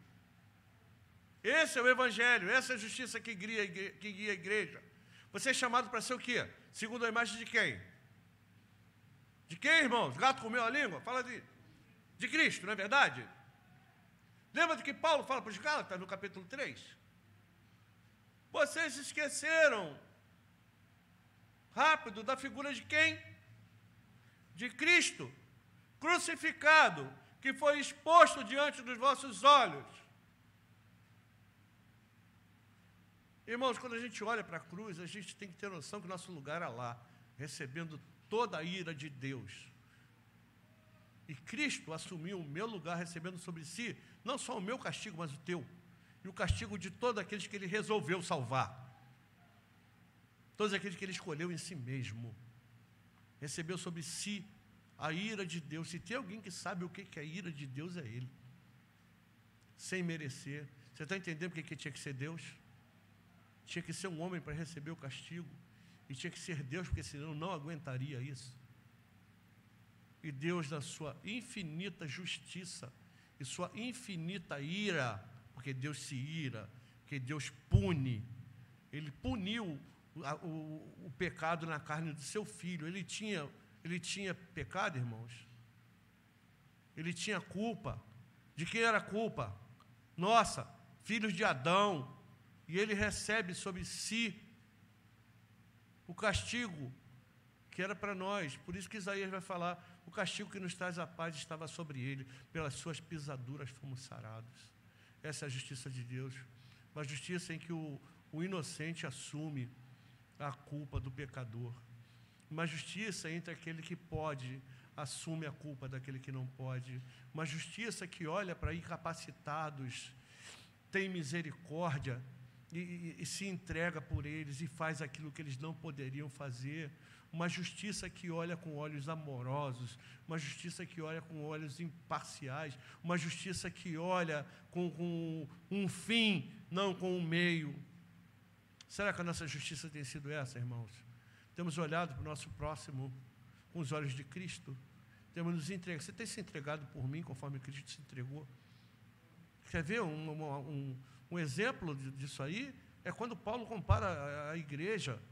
Esse é o Evangelho, essa é a justiça que guia a igreja. Você é chamado para ser o quê? Segundo a imagem de quem? De quem, irmãos? Gato comeu a língua? Fala de Cristo, não é verdade? Lembra do que Paulo fala para os Gálatas no capítulo 3? Vocês se esqueceram rápido da figura de quem? De Cristo, crucificado, que foi exposto diante dos vossos olhos. Irmãos, quando a gente olha para a cruz, a gente tem que ter noção que o nosso lugar é lá, recebendo toda a ira de Deus. E Cristo assumiu o meu lugar, recebendo sobre si, não só o meu castigo, mas o teu. E o castigo de todos aqueles que Ele resolveu salvar. Todos aqueles que Ele escolheu em si mesmo. Recebeu sobre si a ira de Deus. Se tem alguém que sabe o que é a ira de Deus, é Ele. Sem merecer. Você está entendendo porque tinha que ser Deus? Tinha que ser um homem para receber o castigo. E tinha que ser Deus, porque senão não aguentaria isso. E Deus, na sua infinita justiça e sua infinita ira, porque Deus se ira, porque Deus pune, Ele puniu o pecado na carne do seu Filho. Ele tinha pecado, irmãos? Ele tinha culpa. De quem era a culpa? Nossa, filhos de Adão. E Ele recebe sobre si o castigo que era para nós. Por isso que Isaías vai falar, o castigo que nos traz a paz estava sobre Ele, pelas suas pisaduras fomos sarados. Essa é a justiça de Deus, uma justiça em que o inocente assume a culpa do pecador, uma justiça entre aquele que pode, assume a culpa daquele que não pode, uma justiça que olha para incapacitados, tem misericórdia e se entrega por eles e faz aquilo que eles não poderiam fazer, uma justiça que olha com olhos amorosos, uma justiça que olha com olhos imparciais, uma justiça que olha com um fim, não com um meio. Será que a nossa justiça tem sido essa, irmãos? Temos olhado para o nosso próximo com os olhos de Cristo? Temos nos entregado. Você tem se entregado por mim conforme Cristo se entregou? Quer ver um exemplo disso aí? É quando Paulo compara a igreja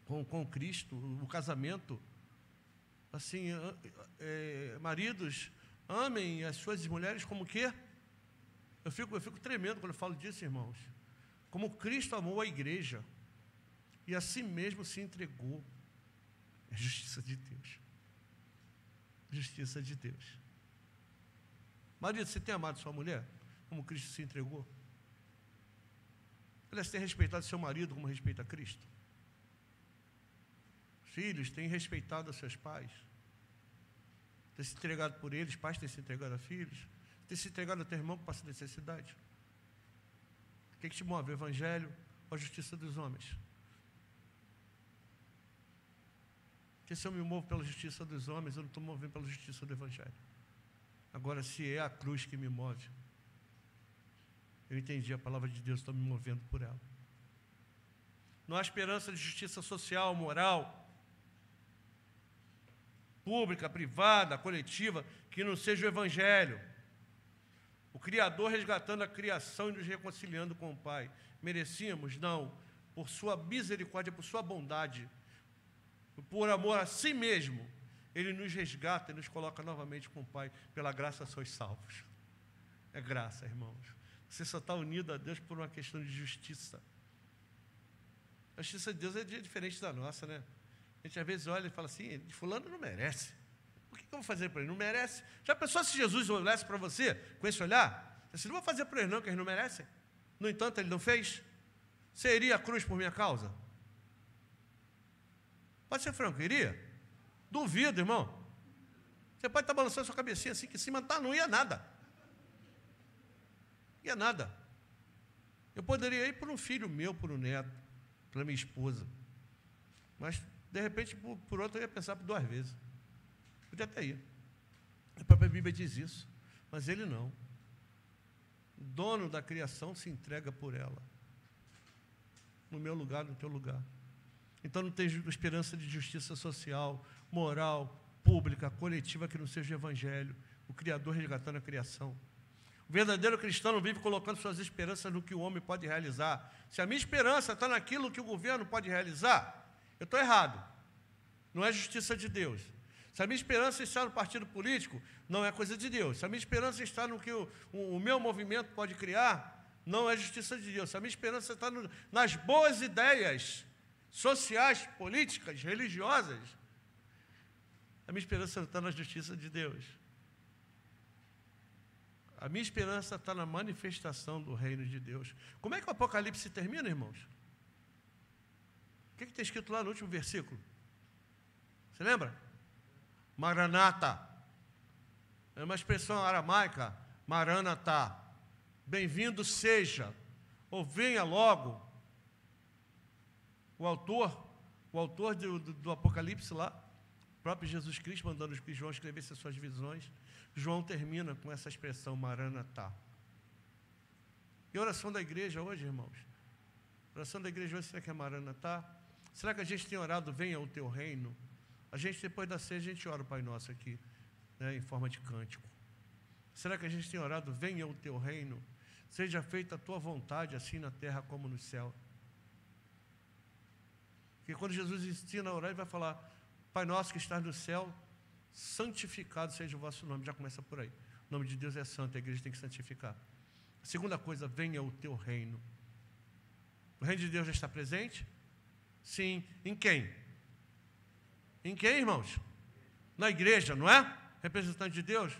com Cristo, o casamento. Assim, maridos, amem as suas mulheres como quê? Eu fico tremendo quando eu falo disso, irmãos. Como Cristo amou a igreja e a si mesmo se entregou. É justiça de Deus. Justiça de Deus. Marido, você tem amado sua mulher como Cristo se entregou? Aliás, você tem respeitado seu marido como respeita Cristo? Filhos, têm respeitado a seus pais? Tem se entregado por eles? Pais têm se entregado a filhos? Tem se entregado a teu irmão que passa necessidade? O que te move? O Evangelho ou a justiça dos homens? Porque se eu me movo pela justiça dos homens, eu não estou movendo pela justiça do Evangelho. Agora, se é a cruz que me move, eu entendi a palavra de Deus, estou me movendo por ela. Não há esperança de justiça social, moral, pública, privada, coletiva, que não seja o Evangelho. O Criador resgatando a criação e nos reconciliando com o Pai. Merecíamos? Não. Por sua misericórdia, por sua bondade, por amor a si mesmo, Ele nos resgata e nos coloca novamente com o Pai. Pela graça sois salvos. É graça, irmãos. Você só está unido a Deus por uma questão de justiça. A justiça de Deus é diferente da nossa, né? A gente às vezes olha e fala assim, fulano não merece. Por que que eu vou fazer para ele? Não merece? Já pensou se Jesus olhasse para você com esse olhar? Você não vai fazer para ele não, que eles não merecem. No entanto, ele não fez. Você iria à cruz por minha causa? Pode ser franco, iria? Duvido, irmão. Você pode estar balançando sua cabecinha assim, que em cima não ia nada. Ia nada. Eu poderia ir por um filho meu, por um neto, pela minha esposa. Mas, de repente, por outro, eu ia pensar por 2 vezes. Podia até ir. A própria Bíblia diz isso. Mas ele não. O dono da criação se entrega por ela. No meu lugar, no teu lugar. Então não tem esperança de justiça social, moral, pública, coletiva que não seja o Evangelho, o Criador resgatando a criação. O verdadeiro cristão não vive colocando suas esperanças no que o homem pode realizar. Se a minha esperança está naquilo que o governo pode realizar, eu estou errado. Não é justiça de Deus. Se a minha esperança está no partido político, não é coisa de Deus. Se a minha esperança está no que o meu movimento pode criar, não é justiça de Deus. Se a minha esperança está nas boas ideias sociais, políticas, religiosas, a minha esperança está na justiça de Deus. A minha esperança está na manifestação do reino de Deus. Como é que o Apocalipse termina, irmãos? O que está escrito lá no último versículo? Você lembra? Maranata. É uma expressão aramaica. Maranatá. Bem-vindo seja, ou venha logo. O autor do Apocalipse lá, o próprio Jesus Cristo, mandando que João escrevesse as suas visões, João termina com essa expressão, Maranatá. E a oração da igreja hoje, irmãos? A oração da igreja hoje, será que é Maranatá? Será que a gente tem orado, venha o teu reino? A gente, depois da ceia, a gente ora o Pai Nosso aqui, né, em forma de cântico. Será que a gente tem orado, venha o teu reino? Seja feita a tua vontade, assim na terra como no céu. Porque quando Jesus ensina a orar, ele vai falar, Pai Nosso que estás no céu, santificado seja o vosso nome. Já começa por aí. O nome de Deus é santo, a igreja tem que santificar. A segunda coisa, venha o teu reino. O reino de Deus já está presente? Sim. Em quem? Em quem, irmãos? Na igreja, não é? Representante de Deus.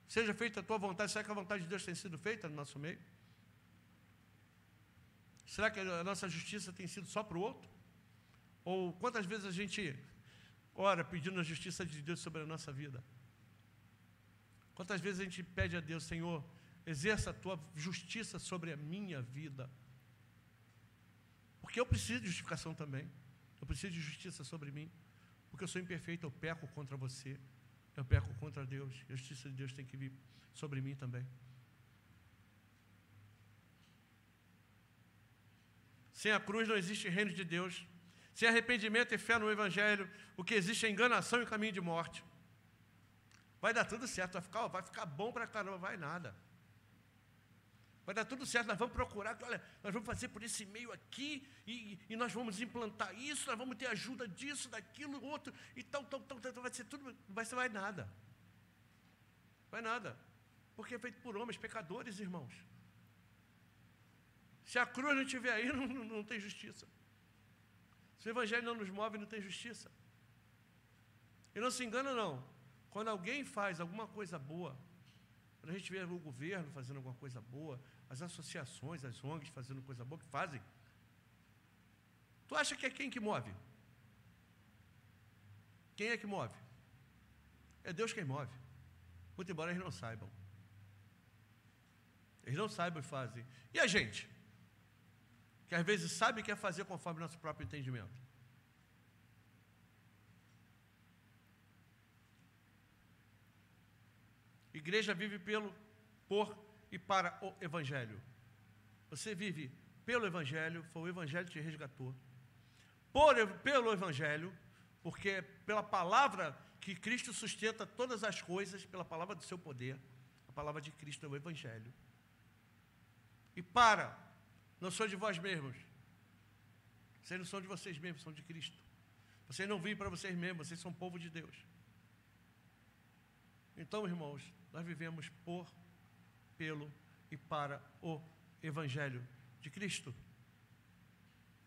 Seja feita a tua vontade. Será que a vontade de Deus tem sido feita no nosso meio? Será que a nossa justiça tem sido só para o outro? Ou quantas vezes a gente ora pedindo a justiça de Deus sobre a nossa vida? Quantas vezes a gente pede a Deus, Senhor, exerça a tua justiça sobre a minha vida? Porque eu preciso de justificação também. Eu preciso de justiça sobre mim. Porque eu sou imperfeito, eu peco contra você. Eu peco contra Deus. A justiça de Deus tem que vir sobre mim também. Sem a cruz não existe reino de Deus. Sem arrependimento e fé no Evangelho, o que existe é enganação e caminho de morte. Vai dar tudo certo, vai ficar bom para caramba, vai nada. Vai dar tudo certo, nós vamos procurar, olha, nós vamos fazer por esse meio aqui, e nós vamos implantar isso, nós vamos ter ajuda disso, daquilo, outro, e tal, vai ser tudo, vai nada. Vai nada. Porque é feito por homens, pecadores, irmãos. Se a cruz não estiver aí, não tem justiça. Se o Evangelho não nos move, não tem justiça. E não se engana, não. Quando alguém faz alguma coisa boa, quando a gente vê o governo fazendo alguma coisa boa, as associações, as ONGs fazendo coisa boa, que fazem, tu acha que é quem que move? Quem é que move? É Deus quem move. Muito embora eles não saibam. Eles não saibam e fazem. E a gente? Que às vezes sabe e quer fazer conforme o nosso próprio entendimento. Igreja vive por e para o Evangelho. Você vive pelo Evangelho, foi o Evangelho que te resgatou. Pelo Evangelho, porque é pela palavra que Cristo sustenta todas as coisas, pela palavra do seu poder. A palavra de Cristo é o Evangelho. E para, não sou de vós mesmos. Vocês não são de vocês mesmos, são de Cristo. Vocês não vivem para vocês mesmos, vocês são povo de Deus. Então, irmãos, nós vivemos pelo e para o Evangelho de Cristo.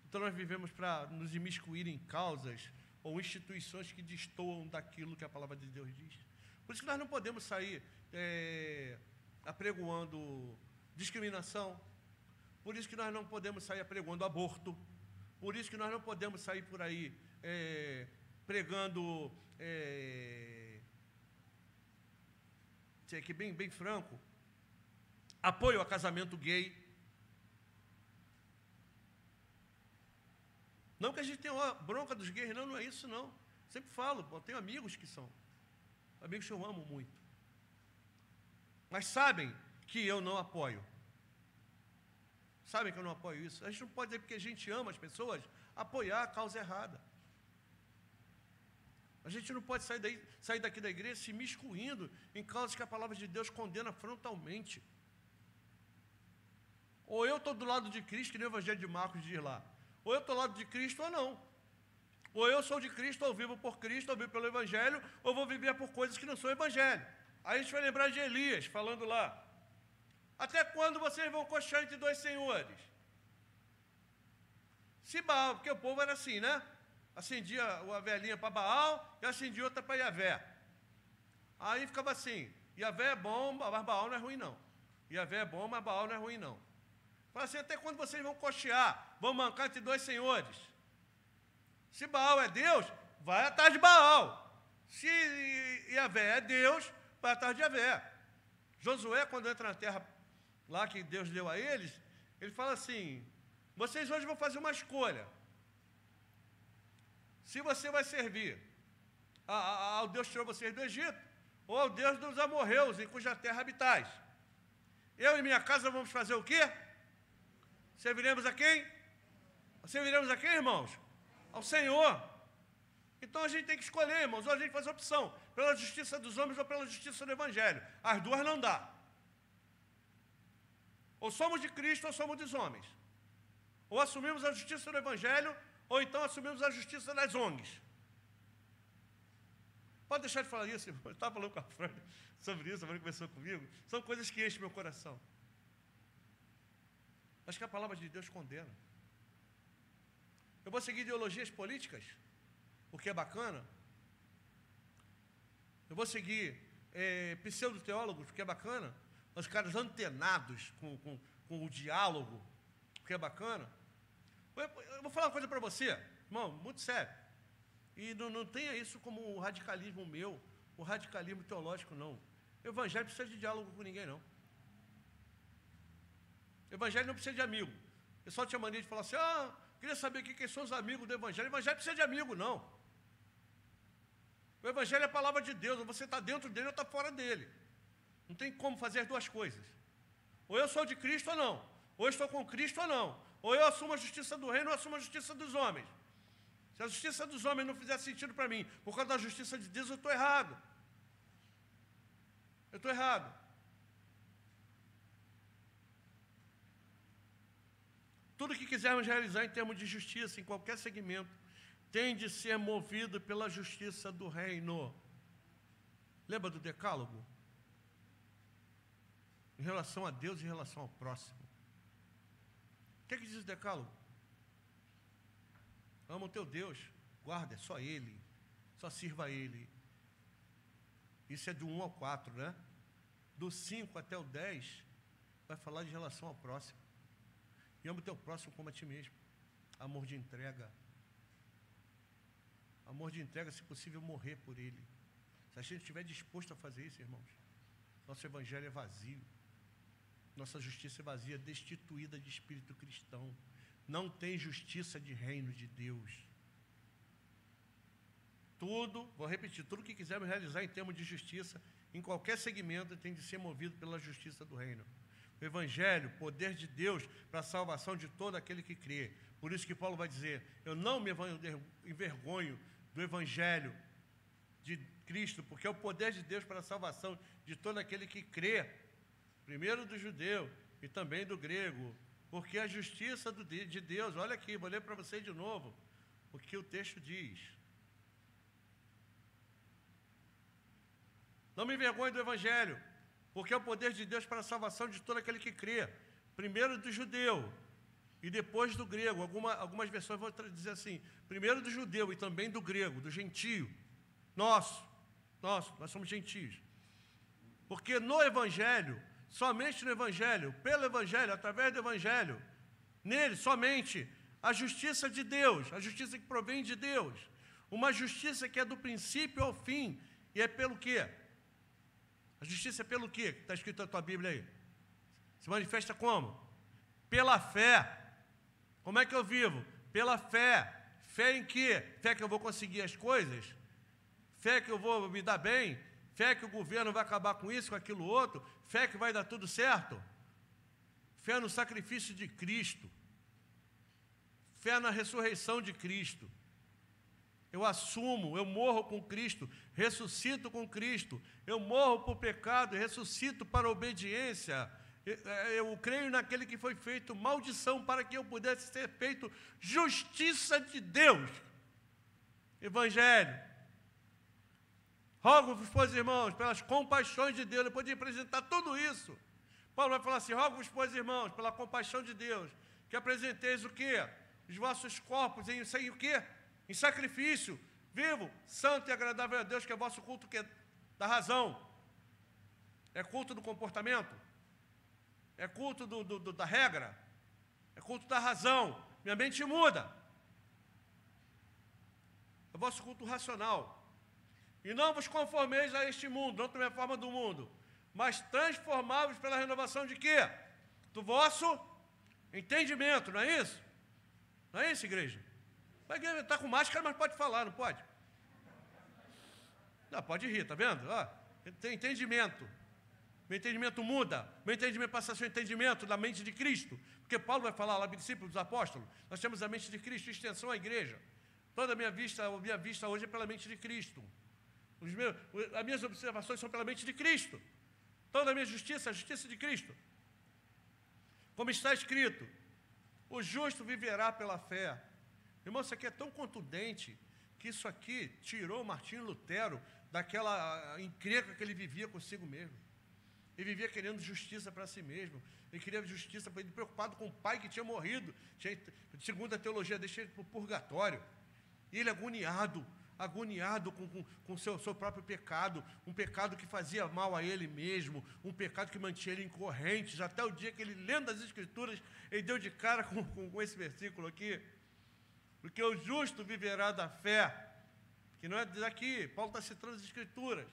Então nós vivemos para nos imiscuir em causas ou instituições que destoam daquilo que a palavra de Deus diz. Por isso que nós não podemos sair apregoando discriminação, por isso que nós não podemos sair apregoando aborto, por isso que nós não podemos sair por aí pregando, ser aqui bem franco, apoio a casamento gay. Não que a gente tenha uma bronca dos gays, não é isso não. Sempre falo, eu tenho amigos que são, amigos que eu amo muito. Mas sabem que eu não apoio. Sabem que eu não apoio isso. A gente não pode dizer porque a gente ama as pessoas, apoiar a causa errada. A gente não pode sair daqui da igreja se miscuindo em causas que a palavra de Deus condena frontalmente. Ou eu estou do lado de Cristo, que nem o Evangelho de Marcos diz lá. Ou eu estou do lado de Cristo ou não. Ou eu sou de Cristo, ou vivo por Cristo, ou vivo pelo Evangelho, ou vou viver por coisas que não são Evangelho. Aí a gente vai lembrar de Elias, falando lá. Até quando vocês vão coxar entre dois senhores? Se Baal, porque o povo era assim, né? Acendia a velhinha para Baal e acendia outra para Yavé. Aí ficava assim, Yavé é bom, mas Baal não é ruim não. Yavé é bom, mas Baal não é ruim não. Fala assim, até quando vocês vão cochear, vão mancar entre dois senhores? Se Baal é Deus, vai atrás de Baal. Se Yavé é Deus, vai atrás de Yavé. Josué, quando entra na terra lá que Deus deu a eles, ele fala assim, vocês hoje vão fazer uma escolha. Se você vai servir ao Deus que tirou vocês do Egito, ou ao Deus dos amorreus, em cuja terra habitais. Eu e minha casa vamos fazer o quê? Serviremos a quem? Serviremos a quem, irmãos? Ao Senhor. Então a gente tem que escolher, irmãos, ou a gente faz opção, pela justiça dos homens ou pela justiça do Evangelho. As duas não dá. Ou somos de Cristo ou somos dos homens. Ou assumimos a justiça do Evangelho, ou então assumimos a justiça das ONGs. Pode deixar de falar isso, irmão. Eu estava falando com a Fran sobre isso, a Fran conversou comigo. São coisas que enchem meu coração. Mas que a palavra de Deus condena. Eu vou seguir ideologias políticas, porque é bacana. Eu vou seguir pseudo-teólogos, porque é bacana. Os caras antenados com o diálogo, porque é bacana. Eu vou falar uma coisa para você, irmão, muito sério. E não tenha isso como um radicalismo meu, um radicalismo teológico, não. O Evangelho não precisa de diálogo com ninguém, não. O Evangelho não precisa de amigo. O pessoal tinha mania de falar assim, queria saber quem são os amigos do Evangelho. O Evangelho não precisa de amigo, não. O Evangelho é a palavra de Deus, ou você está dentro dele ou está fora dele. Não tem como fazer as duas coisas. Ou eu sou de Cristo ou não. Ou eu estou com Cristo ou não. Ou eu assumo a justiça do reino ou eu assumo a justiça dos homens. Se a justiça dos homens não fizer sentido para mim, por causa da justiça de Deus, eu estou errado. Eu estou errado. Tudo que quisermos realizar em termos de justiça, em qualquer segmento, tem de ser movido pela justiça do reino. Lembra do decálogo? Em relação a Deus e em relação ao próximo. O que diz o decálogo? Ama o teu Deus, guarda, é só Ele, só sirva a Ele. Isso é do 1 ao 4, né? Do 5 até o 10, vai falar de relação ao próximo. E ama o teu próximo como a ti mesmo. Amor de entrega. Amor de entrega, se possível, morrer por ele. Se a gente estiver disposto a fazer isso, irmãos, nosso evangelho é vazio. Nossa justiça é vazia, destituída de espírito cristão. Não tem justiça de reino de Deus. Tudo, vou repetir, tudo que quisermos realizar em termos de justiça, em qualquer segmento, tem de ser movido pela justiça do reino. O Evangelho, poder de Deus para a salvação de todo aquele que crê. Por isso que Paulo vai dizer, eu não me envergonho do Evangelho de Cristo, porque é o poder de Deus para a salvação de todo aquele que crê. Primeiro do judeu e também do grego. Porque a justiça de Deus, olha aqui, vou ler para vocês de novo o que o texto diz. Não me envergonhe do Evangelho, porque é o poder de Deus para a salvação de todo aquele que crê. Primeiro do judeu e depois do grego. Algumas versões vão dizer assim, primeiro do judeu e também do grego, do gentio. Nós somos gentios. Porque no Evangelho, somente no Evangelho, pelo Evangelho, através do Evangelho, nele somente, a justiça de Deus, a justiça que provém de Deus, uma justiça que é do princípio ao fim, e é pelo quê? A justiça é pelo quê? Está escrito na tua Bíblia aí. Se manifesta como? Pela fé. Como é que eu vivo? Pela fé. Fé em quê? Fé que eu vou conseguir as coisas? Fé que eu vou me dar bem? Fé que o governo vai acabar com isso, com aquilo outro? Fé que vai dar tudo certo? Fé no sacrifício de Cristo. Fé na ressurreição de Cristo. Eu assumo, eu morro com Cristo, ressuscito com Cristo. Eu morro para o pecado, ressuscito para a obediência. Eu creio naquele que foi feito maldição para que eu pudesse ser feito justiça de Deus. Evangelho. Rogo-vos, pois, irmãos, pelas compaixões de Deus, depois de apresentar tudo isso, Paulo vai falar assim, rogo-vos, pois, irmãos, pela compaixão de Deus, que apresenteis o quê? Os vossos corpos em o quê? Em sacrifício, vivo, santo e agradável a Deus, que é vosso culto que é da razão. É culto do comportamento? É culto da regra? É culto da razão. Minha mente muda. É vosso culto racional. E não vos conformeis a este mundo, não tomei a forma do mundo, mas transformai-vos pela renovação de quê? Do vosso entendimento, não é isso? Não é isso, igreja? Está com máscara, mas pode falar, não pode? Não, pode rir, está vendo? Tem entendimento. Meu entendimento muda. Meu entendimento passa a ser o entendimento da mente de Cristo. Porque Paulo vai falar lá, discípulos dos apóstolos, nós temos a mente de Cristo, extensão à igreja. Toda a minha vista hoje é pela mente de Cristo. As minhas observações são pela mente de Cristo. Toda a minha justiça, a justiça de Cristo. Como está escrito, o justo viverá pela fé. Irmão, isso aqui é tão contundente que isso aqui tirou Martinho Lutero daquela encrenca que ele vivia consigo mesmo. Ele vivia querendo justiça para si mesmo. Ele queria justiça para ele, preocupado com o pai que tinha morrido. Segundo a teologia, deixa ele para o purgatório. E ele agoniado com o seu próprio pecado, um pecado que fazia mal a ele mesmo, um pecado que mantinha ele em correntes, até o dia que ele, lendo as Escrituras, ele deu de cara com esse versículo aqui, porque o justo viverá da fé, que não é daqui, Paulo está citando as Escrituras,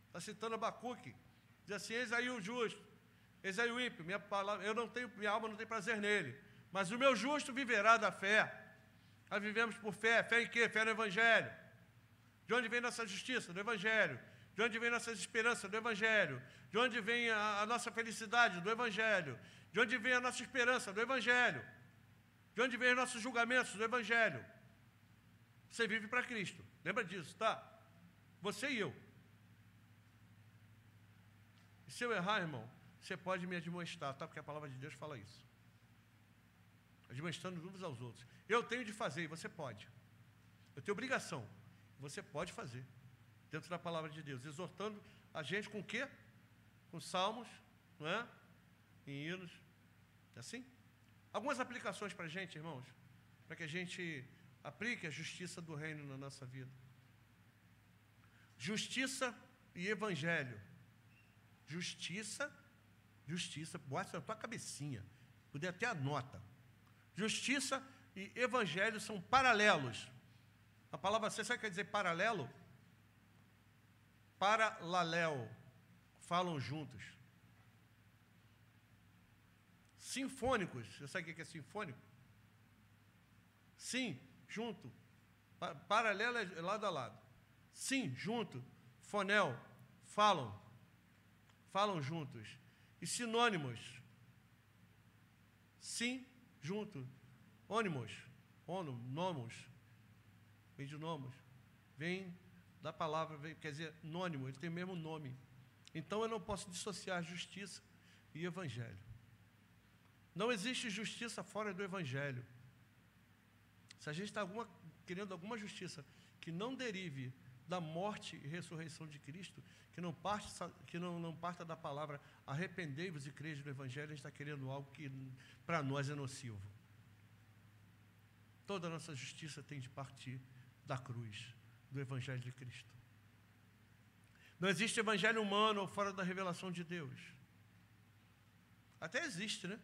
está citando Abacuque, diz assim, eis aí o justo, eis aí o ímpio, minha alma não tem prazer nele, mas o meu justo viverá da fé. Nós vivemos por fé. Fé em quê? Fé no Evangelho. De onde vem nossa justiça? Do Evangelho. De onde vem nossas esperanças? Do Evangelho. De onde vem a nossa felicidade? Do Evangelho. De onde vem a nossa esperança? Do Evangelho. De onde vem os nossos julgamentos? Do Evangelho. Você vive para Cristo. Lembra disso, tá? Você e eu. E se eu errar, irmão, você pode me admoestar, tá? Porque a palavra de Deus fala isso. Admoestando uns aos outros. Eu tenho de fazer e você pode. Eu tenho obrigação. Você pode fazer. Dentro da palavra de Deus. Exortando a gente com o quê? Com salmos, não é? Em hinos. É assim? Algumas aplicações para a gente, irmãos. Para que a gente aplique a justiça do reino na nossa vida. Justiça e evangelho. Justiça. Bota na tua cabecinha. Poder até anota. Justiça e evangelho são paralelos. A palavra, você sabe o que quer dizer paralelo? Paralelo. Falam juntos. Sinfônicos. Você sabe o que é sinfônico? Sim, junto. Paralelo é lado a lado. Sim, junto. Fonel. Falam. Falam juntos. E sinônimos. Sim, junto. Ônimos, nomos, vem de nomos, vem da palavra, quer dizer, nônimo, ele tem o mesmo nome. Então eu não posso dissociar justiça e evangelho. Não existe justiça fora do evangelho. Se a gente está querendo alguma justiça que não derive da morte e ressurreição de Cristo, que não parta da palavra arrependei-vos e crede no Evangelho, a gente está querendo algo que para nós é nocivo. Toda a nossa justiça tem de partir da cruz, do Evangelho de Cristo. Não existe evangelho humano fora da revelação de Deus. Até existe, né?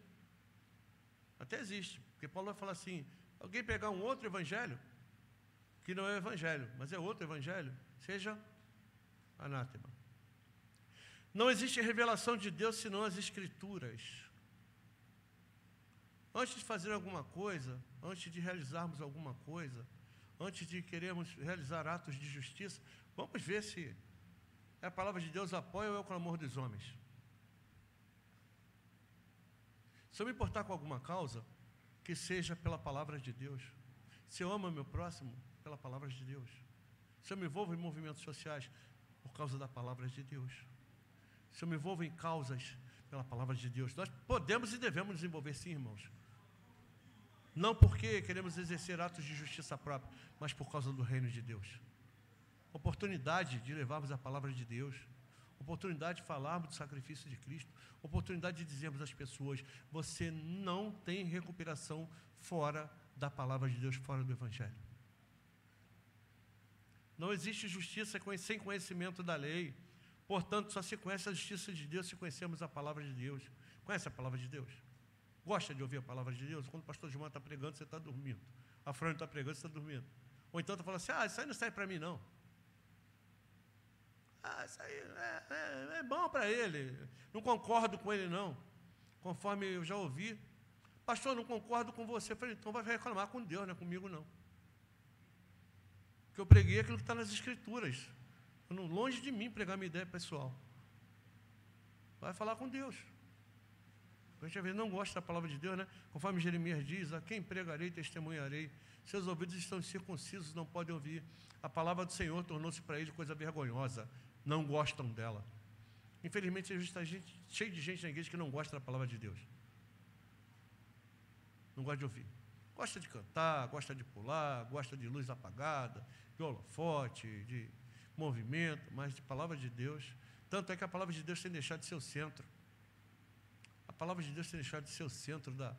Até existe. Porque Paulo vai falar assim, alguém pegar um outro evangelho, que não é evangelho, mas é outro evangelho, seja anátema. Não existe revelação de Deus senão as Escrituras. Antes de fazer alguma coisa, antes de realizarmos alguma coisa, antes de querermos realizar atos de justiça, vamos ver se a palavra de Deus apoia ou é o clamor dos homens. Se eu me importar com alguma causa, que seja pela palavra de Deus. Se eu amo meu próximo, pela palavra de Deus. Se eu me envolvo em movimentos sociais, por causa da palavra de Deus. Se eu me envolvo em causas, pela palavra de Deus. Nós podemos e devemos nos envolver sim, irmãos. Não porque queremos exercer atos de justiça própria, mas por causa do reino de Deus. Oportunidade de levarmos a palavra de Deus. Oportunidade de falarmos do sacrifício de Cristo. Oportunidade de dizermos às pessoas, você não tem recuperação fora da palavra de Deus, fora do Evangelho. Não existe justiça sem conhecimento da lei. Portanto, só se conhece a justiça de Deus se conhecermos a palavra de Deus. Conhece a palavra de Deus? Gosta de ouvir a palavra de Deus? Quando o pastor Gilmar está pregando, você está dormindo. A Fran está pregando, você está dormindo. Ou então está falando assim, isso aí não serve para mim, não. Isso aí é bom para ele. Não concordo com ele, não. Conforme eu já ouvi. Pastor, não concordo com você. Eu falei, então vai reclamar com Deus, não é comigo, não. Porque eu preguei aquilo que está nas Escrituras. Longe de mim pregar minha ideia pessoal. Vai falar com Deus. A gente às vezes não gosta da palavra de Deus, né? Conforme Jeremias diz, a quem pregarei, testemunharei. Seus ouvidos estão circuncisos, não podem ouvir. A palavra do Senhor tornou-se para eles coisa vergonhosa. Não gostam dela. Infelizmente, está cheio de gente na igreja que não gosta da palavra de Deus. Não gosta de ouvir. Gosta de cantar, gosta de pular, gosta de luz apagada, de holofote, de movimento, mas de palavra de Deus. Tanto é que a palavra de Deus tem deixado de ser o centro. A palavra de Deus tem deixado de ser o centro da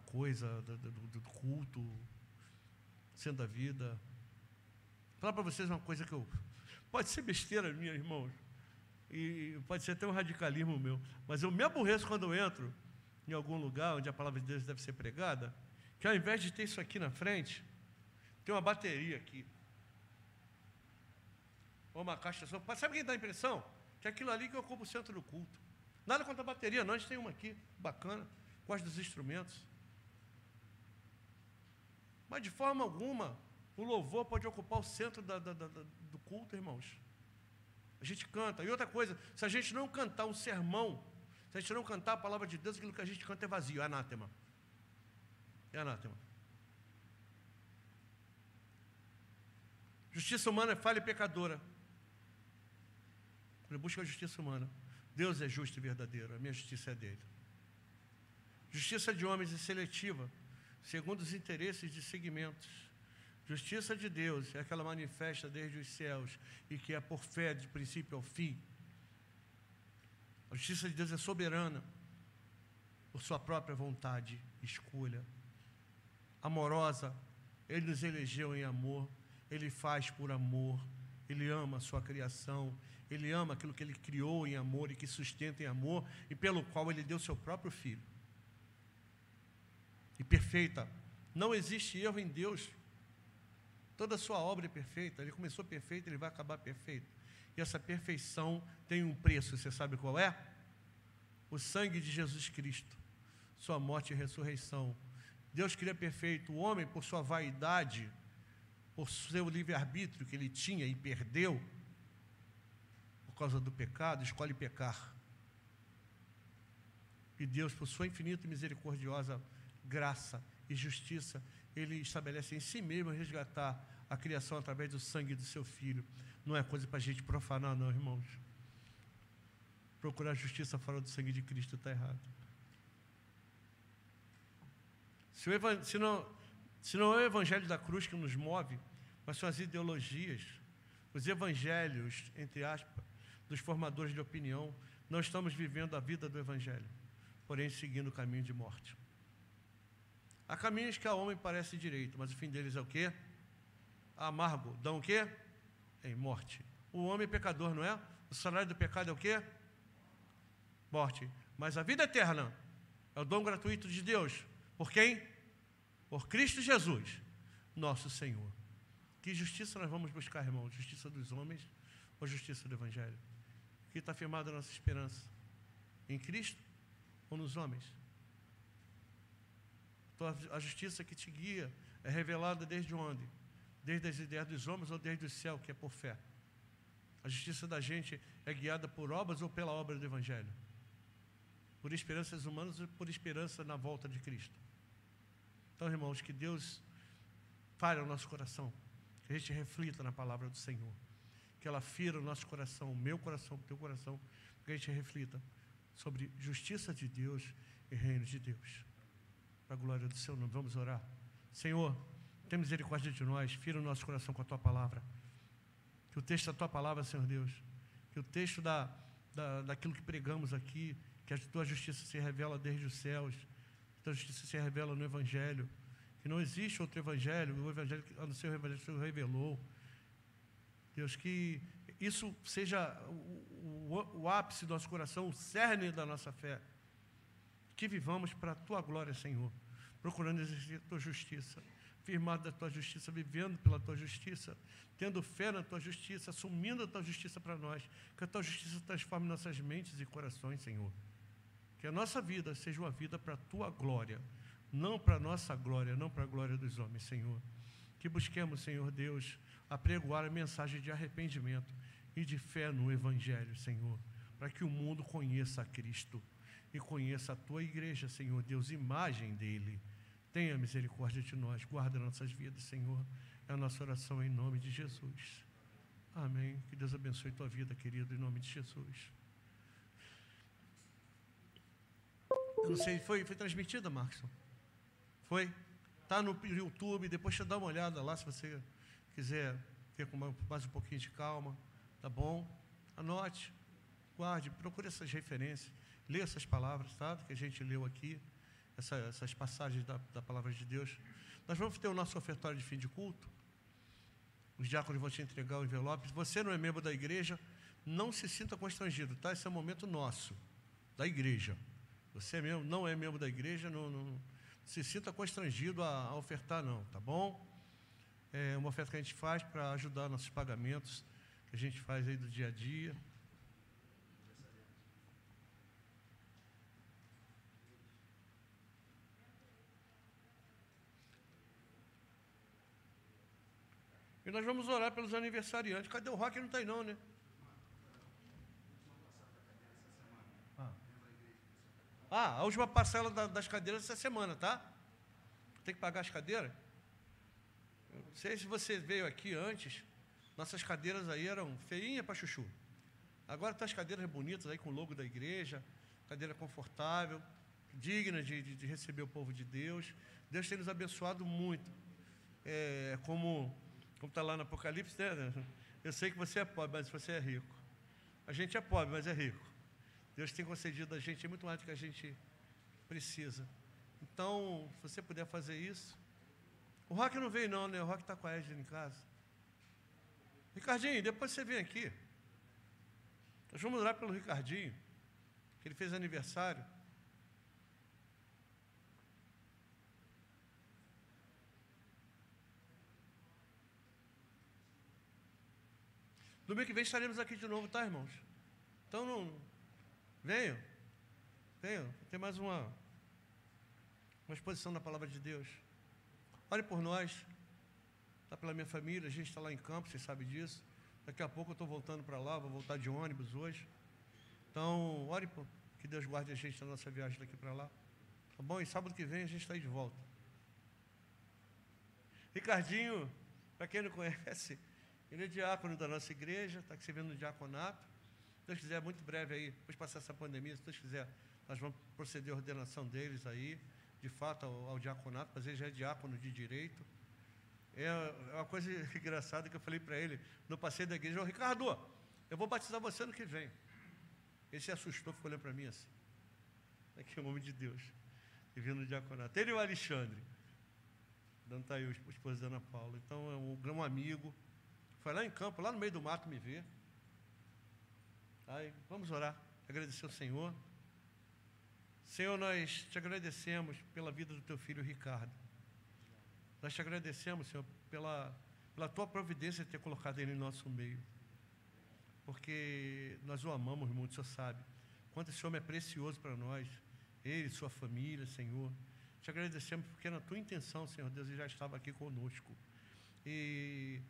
coisa, do culto, sendo da vida. Vou falar para vocês uma coisa que pode ser besteira minha, irmãos, e pode ser até um radicalismo meu, mas eu me aborreço quando eu entro em algum lugar onde a palavra de Deus deve ser pregada, que ao invés de ter isso aqui na frente, tem uma bateria aqui, ou uma caixa de som. Sabe quem dá a impressão? Que é aquilo ali que ocupa o centro do culto. Nada contra a bateria, não, a gente tem uma aqui, bacana, gosto dos instrumentos. Mas de forma alguma, o louvor pode ocupar o centro do culto, irmãos. A gente canta. E outra coisa, se a gente não cantar um sermão, se a gente não cantar a palavra de Deus, aquilo que a gente canta é vazio, é anátema. É anátema. Justiça humana é falha e pecadora. Ele busca a justiça humana. Deus é justo e verdadeiro, a minha justiça é dele. Justiça de homens é seletiva, segundo os interesses de segmentos. Justiça de Deus é aquela manifesta desde os céus e que é por fé de princípio ao fim. A justiça de Deus é soberana, por sua própria vontade e escolha. Amorosa, Ele nos elegeu em amor, Ele faz por amor, Ele ama a sua criação, Ele ama aquilo que Ele criou em amor e que sustenta em amor e pelo qual Ele deu seu próprio Filho. E perfeita, não existe erro em Deus. Toda a sua obra é perfeita, Ele começou perfeito, Ele vai acabar perfeito. E essa perfeição tem um preço, você sabe qual é? O sangue de Jesus Cristo, sua morte e ressurreição. Deus cria perfeito, o homem por sua vaidade, por seu livre-arbítrio que ele tinha e perdeu, por causa do pecado, escolhe pecar. E Deus, por sua infinita e misericordiosa graça e justiça, Ele estabelece em si mesmo resgatar a criação através do sangue do seu Filho. Não é coisa para a gente profanar, não, irmãos. Procurar justiça fora do sangue de Cristo está errado. Se não é o evangelho da cruz que nos move, mas são as ideologias, os evangelhos, entre aspas, dos formadores de opinião, não estamos vivendo a vida do evangelho, porém seguindo o caminho de morte. Há caminhos que ao homem parece direito, mas o fim deles é o quê? Amargo. Dão o quê? Em morte. O homem é pecador, não é? O salário do pecado é o quê? Morte. Mas a vida eterna é o dom gratuito de Deus. Por quem? Por Cristo Jesus, nosso Senhor. Que justiça nós vamos buscar, irmão? Justiça dos homens ou justiça do Evangelho? Aqui está firmada a nossa esperança. Em Cristo ou nos homens? Então, a justiça que te guia é revelada desde onde? Desde as ideias dos homens ou desde o céu, que é por fé? A justiça da gente é guiada por obras ou pela obra do Evangelho? Por esperanças humanas ou por esperança na volta de Cristo? Então, irmãos, que Deus fale ao nosso coração, que a gente reflita na palavra do Senhor, que ela fira o nosso coração, o meu coração, o teu coração, que a gente reflita sobre justiça de Deus e reino de Deus. Para a glória do seu nome, vamos orar. Senhor, tem misericórdia de nós, fira o nosso coração com a tua palavra. Que o texto da tua palavra, Senhor Deus, que o texto daquilo que pregamos aqui, que a tua justiça se revela desde os céus, que a tua justiça se revela no Evangelho, que não existe outro Evangelho, o Evangelho, a não ser o Evangelho que o Senhor revelou. Deus, que isso seja o ápice do nosso coração, o cerne da nossa fé. Que vivamos para a tua glória, Senhor, procurando exercer a tua justiça, firmado da tua justiça, vivendo pela tua justiça, tendo fé na tua justiça, assumindo a tua justiça para nós, que a tua justiça transforme nossas mentes e corações, Senhor. Que a nossa vida seja uma vida para a tua glória, não para a nossa glória, não para a glória dos homens, Senhor. Que busquemos, Senhor Deus, apregoar a mensagem de arrependimento e de fé no Evangelho, Senhor, para que o mundo conheça a Cristo e conheça a tua igreja, Senhor Deus, imagem dele. Tenha misericórdia de nós, guarda nossas vidas, Senhor. É a nossa oração em nome de Jesus. Amém. Que Deus abençoe tua vida, querido, em nome de Jesus. Eu não sei, foi transmitida, Marcos? Foi? Está no YouTube, depois você dá uma olhada lá, se você quiser ver com mais um pouquinho de calma, tá bom? Anote, guarde, procure essas referências, leia essas palavras, tá? Que a gente leu aqui, essas passagens da palavra de Deus. Nós vamos ter o nosso ofertório de fim de culto. Os diáconos vão te entregar o envelope. Se você não é membro da igreja, não se sinta constrangido, tá? Esse é um momento nosso, da igreja. Você mesmo não é membro da igreja, não se sinta constrangido a ofertar, não, tá bom? É uma oferta que a gente faz para ajudar nossos pagamentos, que a gente faz aí do dia a dia. E nós vamos orar pelos aniversariantes. Cadê o Rock? Não está aí não, né? A última parcela das cadeiras essa semana, tá? Tem que pagar as cadeiras? Eu não sei se você veio aqui antes, nossas cadeiras aí eram feinhas para chuchu. Agora estão as cadeiras bonitas aí com o logo da igreja, cadeira confortável, digna de receber o povo de Deus. Deus tem nos abençoado muito. Como está lá no Apocalipse, né? Eu sei que você é pobre, mas você é rico. A gente é pobre, mas é rico. Deus tem concedido a gente muito mais do que a gente precisa. Então, se você puder fazer isso. O Rock não veio não, né? O Rock está com a Edna em casa. Ricardinho, depois você vem aqui. Nós vamos orar pelo Ricardinho, que ele fez aniversário. Domingo que vem estaremos aqui de novo, tá, irmãos? Então, venham. Tem mais uma exposição da palavra de Deus. Ore por nós. Está pela minha família, a gente está lá em Campos, vocês sabem disso. Daqui a pouco eu estou voltando para lá, vou voltar de ônibus hoje. Então, ore por que Deus guarde a gente na nossa viagem daqui para lá. Tá bom? E sábado que vem a gente está aí de volta. Ricardinho, para quem não conhece, ele é diácono da nossa igreja, está servindo no diaconato. Se Deus quiser, muito breve aí, depois de passar essa pandemia, se Deus quiser, nós vamos proceder à ordenação deles aí. de fato, ao diaconato, mas ele já é diácono de direito. É uma coisa engraçada que eu falei para ele no passeio da igreja: Ricardo, eu vou batizar você ano que vem. Ele se assustou, ficou olhando para mim assim. Aqui é o homem de Deus, e vindo no diaconato. Ele e o Alexandre. Dando tá aí, o esposo da Ana Paula. Então, é um grande amigo. Foi lá em campo, lá no meio do mato, me ver. Aí, vamos orar, agradecer ao Senhor. Senhor, nós te agradecemos pela vida do teu filho Ricardo. Nós te agradecemos, Senhor, pela tua providência de ter colocado ele em nosso meio. Porque nós o amamos muito, o Senhor sabe. Quanto esse homem é precioso para nós, ele, sua família, Senhor. Te agradecemos porque na tua intenção, Senhor Deus, ele já estava aqui conosco. E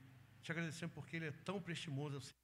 te agradecemos porque ele é tão prestimoso.